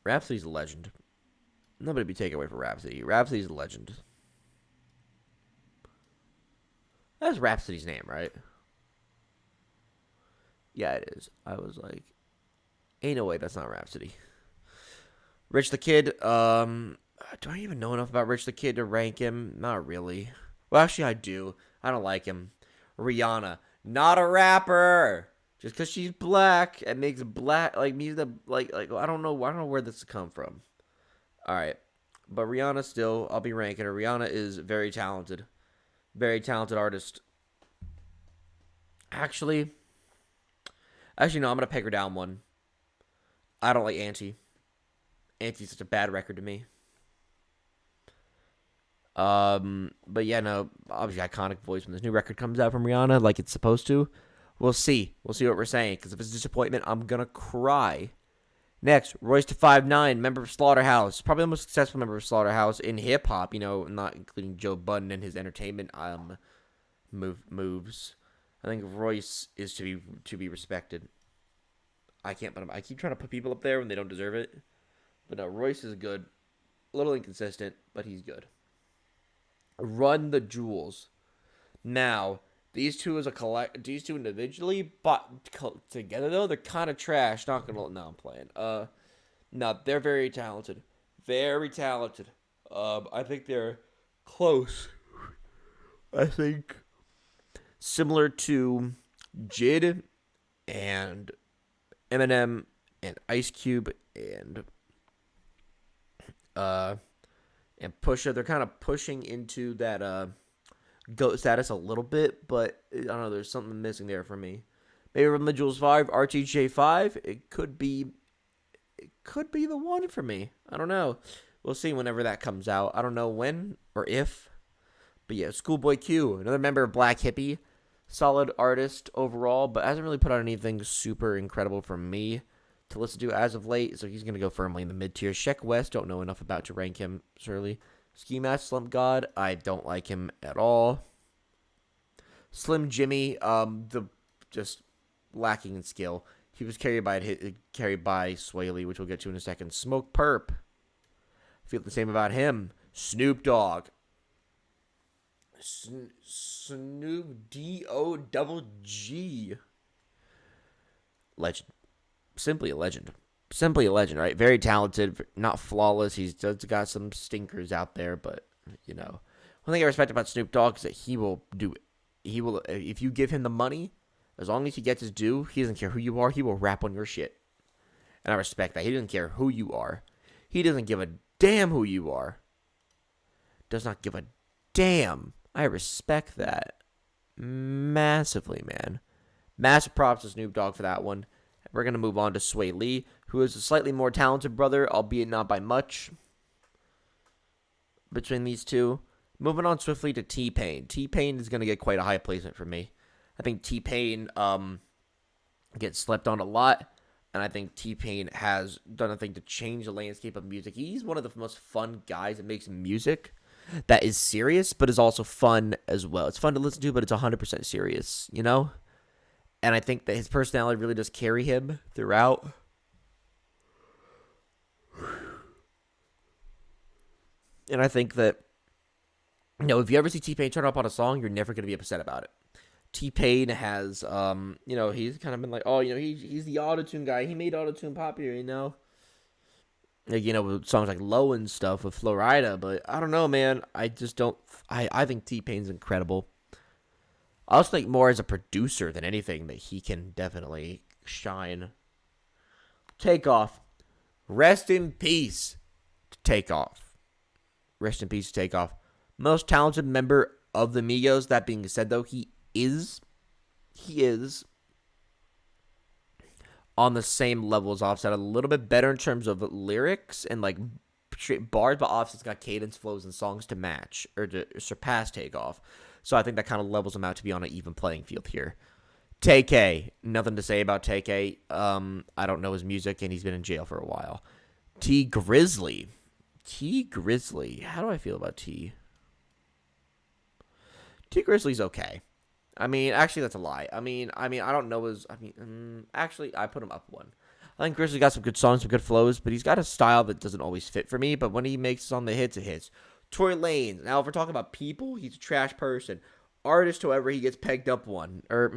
Rhapsody's a legend. Nobody be taken away from Rhapsody. Rhapsody's a legend. That's Rhapsody's name, right? Yeah, it is. I was like, ain't no way that's not Rhapsody. Rich the Kid, do I even know enough about Rich the Kid to rank him? Not really. Well, actually, I do. I don't like him. Rihanna, not a rapper. Just because she's black, it makes black like me the like I don't know where this has come from. All right, but Rihanna still, I'll be ranking her. Rihanna is very talented artist. Actually, no, I'm gonna peg her down one. I don't like Auntie. Auntie's such a bad record to me. But yeah, no, obviously iconic voice when this new record comes out from Rihanna, like it's supposed to. We'll see. We'll see what we're saying. Because if it's a disappointment, I'm gonna cry. Next, Royce da 5'9", member of Slaughterhouse, probably the most successful member of Slaughterhouse in hip hop. You know, not including Joe Budden and his entertainment moves. I think Royce is to be respected. I can't put him. I keep trying to put people up there when they don't deserve it. But no, Royce is good. A little inconsistent, but he's good. Run the Jewels. Now, These two as a these two individually, but together though, they're kind of trash. Not gonna. No, I'm playing. No, they're very talented. Very talented. I think they're close. I think similar to Jid and Eminem and Ice Cube uh and Pusha. They're kind of pushing into that GOAT status a little bit, but I don't know. There's something missing there for me. Maybe from the Jules 5, RTJ 5. It could be the one for me. I don't know. We'll see whenever that comes out. I don't know when or if. But yeah, Schoolboy Q, another member of Black Hippie. Solid artist overall, but hasn't really put out anything super incredible for me to listen to as of late. So he's going to go firmly in the mid tier. Sheck West, don't know enough about to rank him, surely. Ski Mask Slump God, I don't like him at all. Slim Jimmy, the just lacking in skill. He was carried by Swaley, which we'll get to in a second. Smoke Perp, feel the same about him. Snoop Dogg, Snoop D-O-double-G, legend, simply a legend. Simply a legend, right? Very talented, not flawless. He's just got some stinkers out there, but you know, one thing I respect about Snoop Dogg is that he will do it. He will, if you give him the money, as long as he gets his due, he doesn't care who you are. He will rap on your shit, and I respect that. He doesn't care who you are. He doesn't give a damn who you are. Does not give a damn. I respect that massively, man. Massive props to Snoop Dogg for that one. We're going to move on to Sway Lee, who is a slightly more talented brother, albeit not by much, between these two. Moving on swiftly to T-Pain. T-Pain is going to get quite a high placement for me. I think T-Pain gets slept on a lot, and I think T-Pain has done a thing to change the landscape of music. He's one of the most fun guys that makes music that is serious, but is also fun as well. It's fun to listen to, but it's 100% serious, you know? And I think that his personality really does carry him throughout. And I think that, you know, if you ever see T-Pain turn up on a song, you're never going to be upset about it. T-Pain has, you know, he's kind of been like, oh, you know, he's the autotune guy. He made autotune popular, you know? Like, you know, with songs like Low and stuff with Florida. But I don't know, man. I just don't, I think T-Pain's incredible. I also think more as a producer than anything that he can definitely shine. Takeoff. Rest in peace. Takeoff. Rest in peace, Takeoff. Most talented member of the Migos. That being said, though, he is on the same level as Offset. A little bit better in terms of lyrics and like straight bars, but Offset's got cadence, flows, and songs to match or to surpass Takeoff. So I think that kind of levels him out to be on an even playing field here. Tay-K, nothing to say about Tay-K. I don't know his music, and he's been in jail for a while. T Grizzly. How do I feel about T? T Grizzly's okay. I mean, actually, that's a lie. I mean, I don't know his. Actually, I put him up one. I think Grizzly got some good songs, some good flows, but he's got a style that doesn't always fit for me. But when he makes it on the hits, it hits. Tory Lanez. Now, if we're talking about people, he's a trash person. Artist, however, he gets pegged up one. But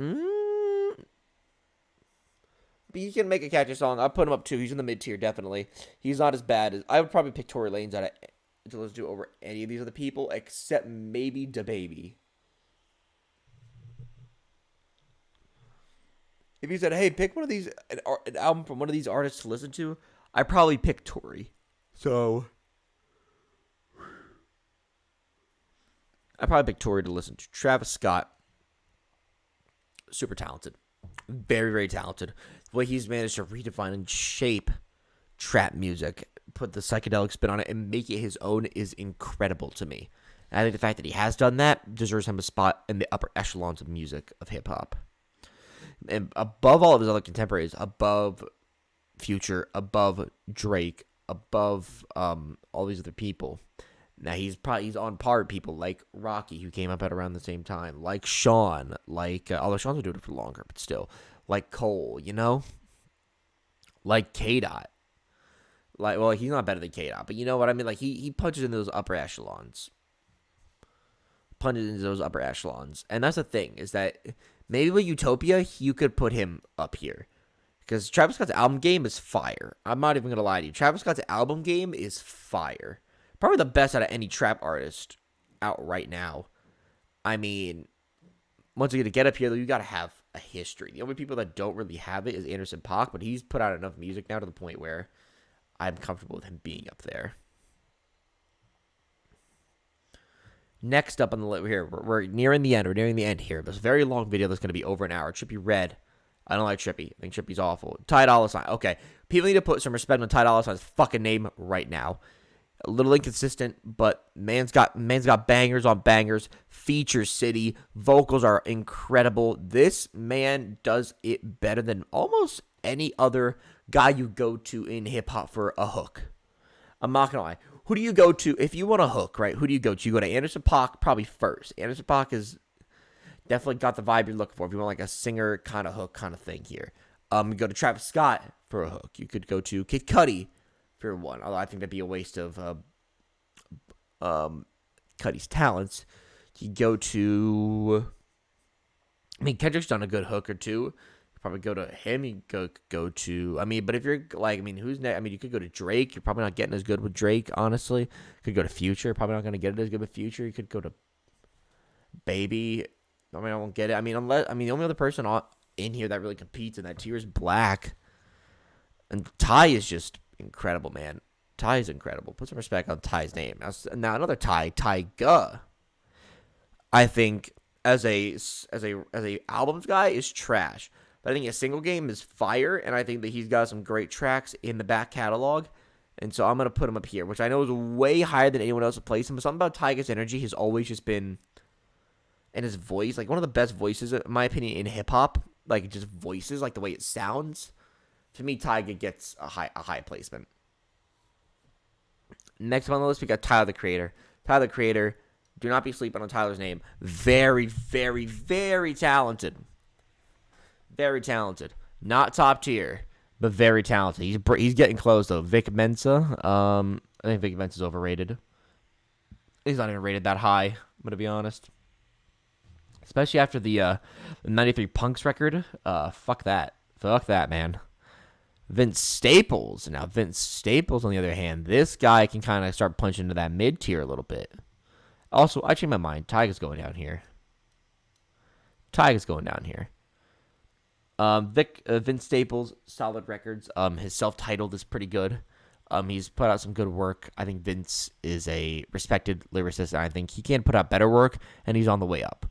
he can make a catchy song. I'll put him up two. He's in the mid tier, definitely. He's not as bad as I would probably pick Tory Lanez out of to listen to over any of these other people, except maybe DaBaby. If you said, "Hey, pick one of these an album from one of these artists to listen to," I probably pick Tory. So I probably pick Tory to listen to. Travis Scott, super talented, very very talented. The way he's managed to redefine and shape trap music, put the psychedelic spin on it, and make it his own is incredible to me. And I think the fact that he has done that deserves him a spot in the upper echelons of music of hip hop. And above all of his other contemporaries, above Future, above Drake, above all these other people. Now he's on par with people like Rocky, who came up at around the same time, like Sean, like although Sean's been doing it for longer, but still, like Cole, you know, like K-Dot. Like, well, he's not better than K-Dot, but you know what I mean. Like he punches in those upper echelons. punches into those upper echelons. And that's the thing, is that maybe with Utopia, you could put him up here. Because Travis Scott's album game is fire. I'm not even going to lie to you. Travis Scott's album game is fire. Probably the best out of any trap artist out right now. I mean, once you get up here, though, you got to have a history. The only people that don't really have it is Anderson .Paak, but he's put out enough music now to the point where I'm comfortable with him being up there. Next up on the list here, we're nearing the end. We're nearing the end here. This very long video that's going to be over an hour. Trippie Redd. I don't like Trippie. I think Trippie's awful. Ty Dolla $ign. Okay. People need to put some respect on Ty Dolla $ign's fucking name right now. A little inconsistent, but man's got bangers on bangers. Feature city. Vocals are incredible. This man does it better than almost any other guy you go to in hip-hop for a hook. I'm not going to lie. Who do you go to if you want a hook, right? Who do you go to? You go to Anderson .Paak probably first. Anderson .Paak is definitely got the vibe you're looking for if you want like a singer kind of hook kind of thing here. You go to Travis Scott for a hook. You could go to Kid Cudi for one, although I think that'd be a waste of Cudi's talents. You go to, I mean, Kendrick's done a good hook or two. You probably go to him. You go to, I mean, but if you're like, I mean, who's next? I mean, you could go to Drake. You're probably not getting as good with Drake, honestly. You could go to Future. Probably not going to get it as good with Future. You could go to Baby. I mean, I won't get it. I mean, the only other person in here that really competes in that tier is Black. And Ty is just incredible, man. Ty is incredible. Put some respect on Ty's name. Now another Tyga. I think as a albums guy is trash. But I think a single game is fire, and I think that he's got some great tracks in the back catalog. And so I'm going to put him up here, which I know is way higher than anyone else to place him. But something about Tyga's energy has always just been, and his voice, like one of the best voices, in my opinion, in hip-hop. Like, just voices, like the way it sounds. To me, Tyga gets a high placement. Next on the list, we got Tyler, the Creator. Tyler, the Creator, do not be sleeping on Tyler's name. Very, very, very talented. Very talented. Not top tier, but very talented. He's getting close, though. Vic Mensa. I think Vic Mensa's overrated. He's not even rated that high, I'm going to be honest. Especially after the 93 Punks record. Fuck that. Fuck that, man. Vince Staples. Now, Vince Staples, on the other hand, this guy can kind of start punching into that mid-tier a little bit. Also, I changed my mind. Tyga's going down here. Tyga's going down here. Vince Staples, solid records. His self-titled is pretty good. He's put out some good work. I think Vince is a respected lyricist, and I think he can put out better work, and he's on the way up.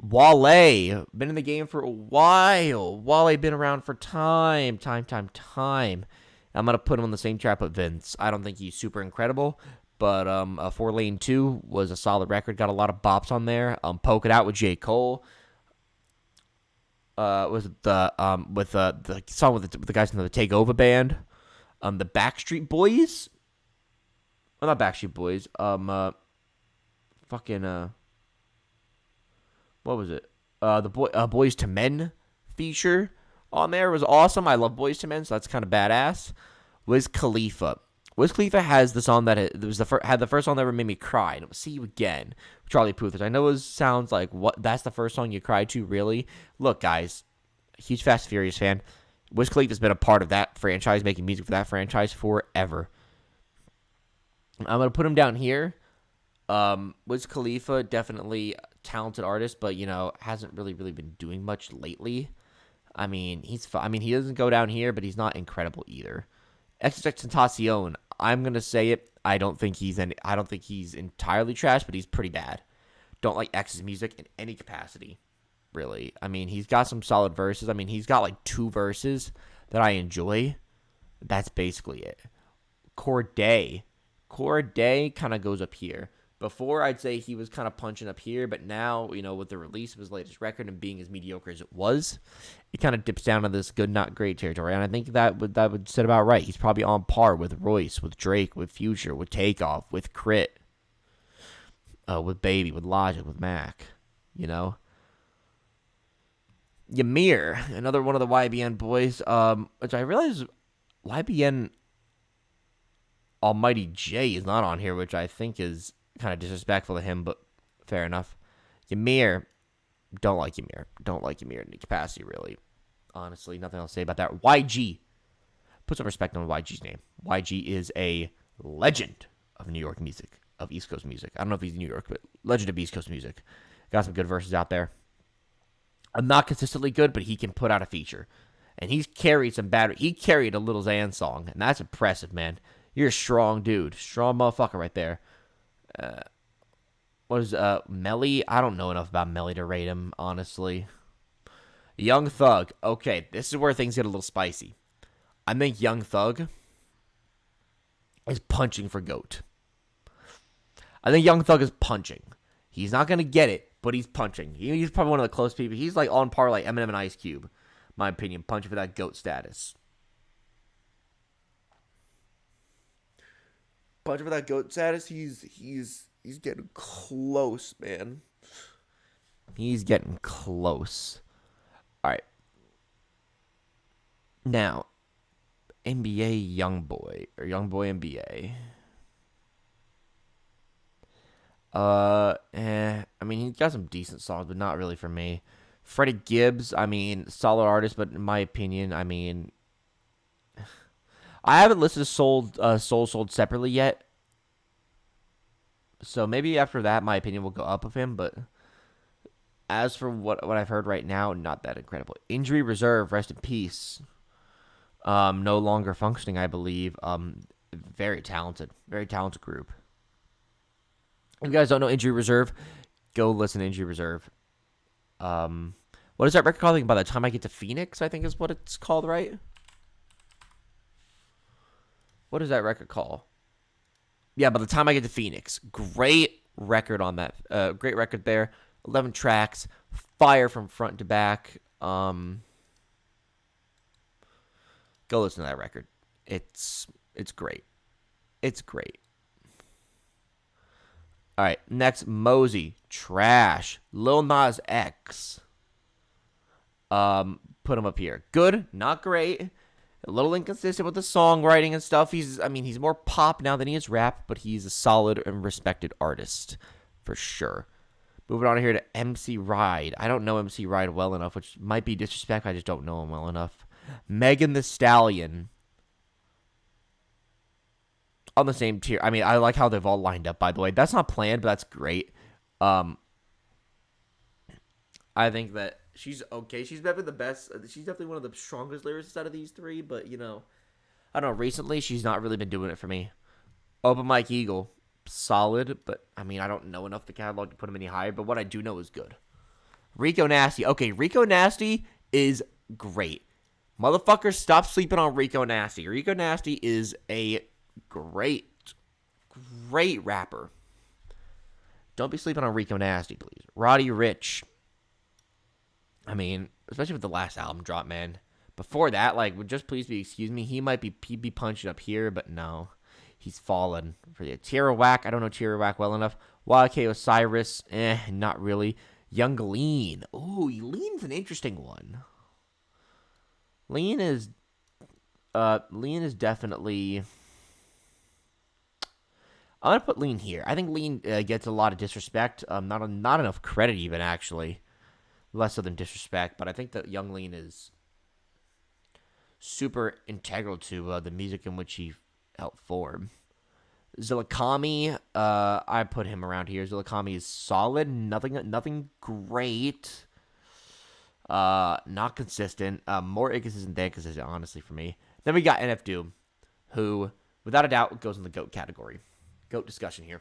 Wale, been in the game for a while. Wale been around for time. I'm going to put him on the same track with Vince. I don't think he's super incredible, but 4 Lane 2 was a solid record. Got a lot of bops on there. Poke It Out with J. Cole. Was the song with the guys from the Takeover band. The Backstreet Boys. Well, not Backstreet Boys. What was it? The Boys to Men feature on there was awesome. I love Boys to Men, so that's kind of badass. Wiz Khalifa. Wiz Khalifa has the song that had the first song that ever made me cry, and it was "See You Again" with Charlie Puth. Which I know sounds like what that's the first song you cried to. Really, look, guys, huge Fast and Furious fan. Wiz Khalifa's been a part of that franchise, making music for that franchise forever. I'm gonna put him down here. Wiz Khalifa, definitely talented artist, but hasn't really been doing much lately. I mean, he doesn't go down here, but he's not incredible either. XXXTentacion, I'm gonna say it. I don't think he's entirely trash, but he's pretty bad. Don't like X's music in any capacity, really. I mean, he's got some solid verses. I mean, he's got like 2 verses that I enjoy. That's basically it. Corday kind of goes up here. Before, I'd say he was kind of punching up here, but now, with the release of his latest record and being as mediocre as it was, it kind of dips down to this good, not great territory. And I think that would sit about right. He's probably on par with Royce, with Drake, with Future, with Takeoff, with Crit, with Baby, with Logic, with Mac, Ymir, another one of the YBN boys, which I realize YBN Almighty J is not on here, which I think is kind of disrespectful to him, but Fair enough. Ymir. Don't like Ymir. Don't like Ymir in any capacity, really. Honestly, nothing else to say about that. YG. Put some respect on YG's name. YG is a legend of New York music, of East Coast music. I don't know if he's New York, but legend of East Coast music. Got some good verses out there. I'm not consistently good, but he can put out a feature. And he's carried some bad. He carried a Little Xan song, and that's impressive, man. You're a strong dude. Strong motherfucker right there. What is Melly? I don't know enough about Melly to rate him, honestly. Young Thug. Okay, this is where things get a little spicy. I think Young Thug is punching for GOAT. I think Young Thug is punching. He's not going to get it, but he's punching. He's probably one of the close people. He's like on par like Eminem and Ice Cube, my opinion. Punching for that GOAT status. Punching for that GOAT status, he's getting close, man. He's getting close. All right. Now, NBA Youngboy or Youngboy NBA. I mean, he got some decent songs, but not really for me. Freddie Gibbs, I mean, solid artist, but in my opinion, I mean, I haven't listened to Soul Sold separately yet. So maybe after that, my opinion will go up of him. But as for what I've heard right now, not that incredible. Injury Reserve, rest in peace. No longer functioning, I believe. Very talented group. If you guys don't know Injury Reserve, go listen to Injury Reserve. What is that record called? By the Time I Get to Phoenix, I think is what it's called, right? What is that record called? Yeah, By the Time I Get to Phoenix. Great record on that. Great record there. 11 tracks. Fire from front to back. Go listen to that record. It's great. It's great. All right, next, Mosey. Trash. Lil Nas X. Put him up here. Good, not great. A little inconsistent with the songwriting and stuff. He's more pop now than he is rap, but he's a solid and respected artist for sure. Moving on here to MC Ride. I don't know MC Ride well enough, which might be disrespect. I just don't know him well enough. Megan Thee Stallion. On the same tier. I mean, I like how they've all lined up, by the way. That's not planned, but that's great. I think that she's okay. She's definitely the best. She's definitely one of the strongest lyricists out of these three, but, you know, I don't know. Recently, she's not really been doing it for me. Open Mike Eagle. Solid, but, I mean, I don't know enough the catalog to put him any higher, but what I do know is good. Rico Nasty. Okay, Rico Nasty is great. Motherfuckers, stop sleeping on Rico Nasty. Rico Nasty is a great rapper. Don't be sleeping on Rico Nasty, please. Roddy Ricch. I mean, especially with the last album drop, man. Before that, like, would just please be excuse me. He'd be punching up here, but no. He's fallen for the Tierra Whack. I don't know Tierra Whack well enough. YK Osiris. Not really. Young Lean. Ooh, Lean's an interesting one. Lean is definitely. I'm gonna put Lean here. I think Lean gets a lot of disrespect. Not enough credit even, actually. Less so than disrespect, but I think that Young Lean is super integral to the music in which he helped form. Zillakami, I put him around here. Zillakami is solid. Nothing great. Not consistent. More inconsistent than consistent, honestly, for me. Then we got NF Doom, who, without a doubt, goes in the GOAT category. GOAT discussion here.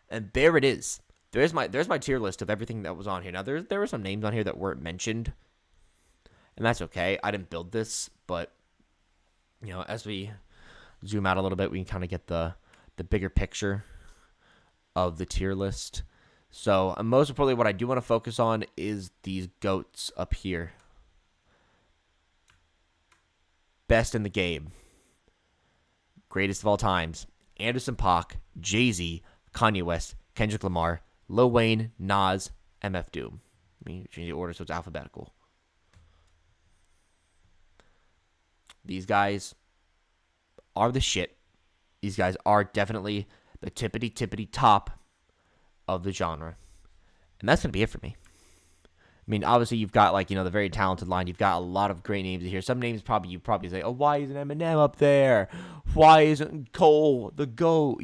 And there it is. There's my tier list of everything that was on here. Now, there were some names on here that weren't mentioned, and that's okay. I didn't build this, but, you know, as we zoom out a little bit, we can kind of get the bigger picture of the tier list. So, most importantly, what I do want to focus on is these GOATs up here. Best in the game. Greatest of all times. Anderson .Paak, Jay-Z, Kanye West, Kendrick Lamar, Lil Wayne, Nas, MF Doom. I mean, change the order so it's alphabetical. These guys are the shit. These guys are definitely the tippity top of the genre. And that's going to be it for me. I mean, obviously, you've got, like, the very talented line. You've got a lot of great names here. Some names you probably say, oh, why isn't Eminem up there? Why isn't Cole the GOAT?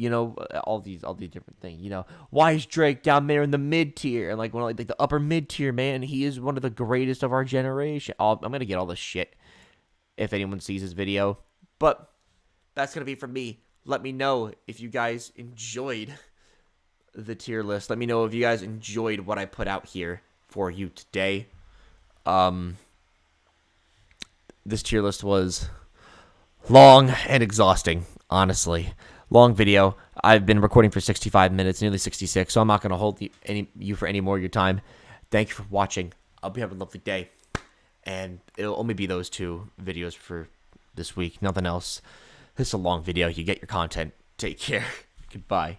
All these different things. Why is Drake down there in the mid tier? And, like, one of, like the upper mid tier, man. He is one of the greatest of our generation. I'm going to get all this shit if anyone sees this video. But that's going to be from me. Let me know if you guys enjoyed the tier list. Let me know if you guys enjoyed what I put out here for you today. This tier list was long and exhausting, honestly. Long video. I've been recording for 65 minutes, nearly 66, so I'm not going to hold you for any more of your time. Thank you for watching. I'll be having a lovely day. And it'll only be those 2 videos for this week. Nothing else. This is a long video. You get your content. Take care. Goodbye.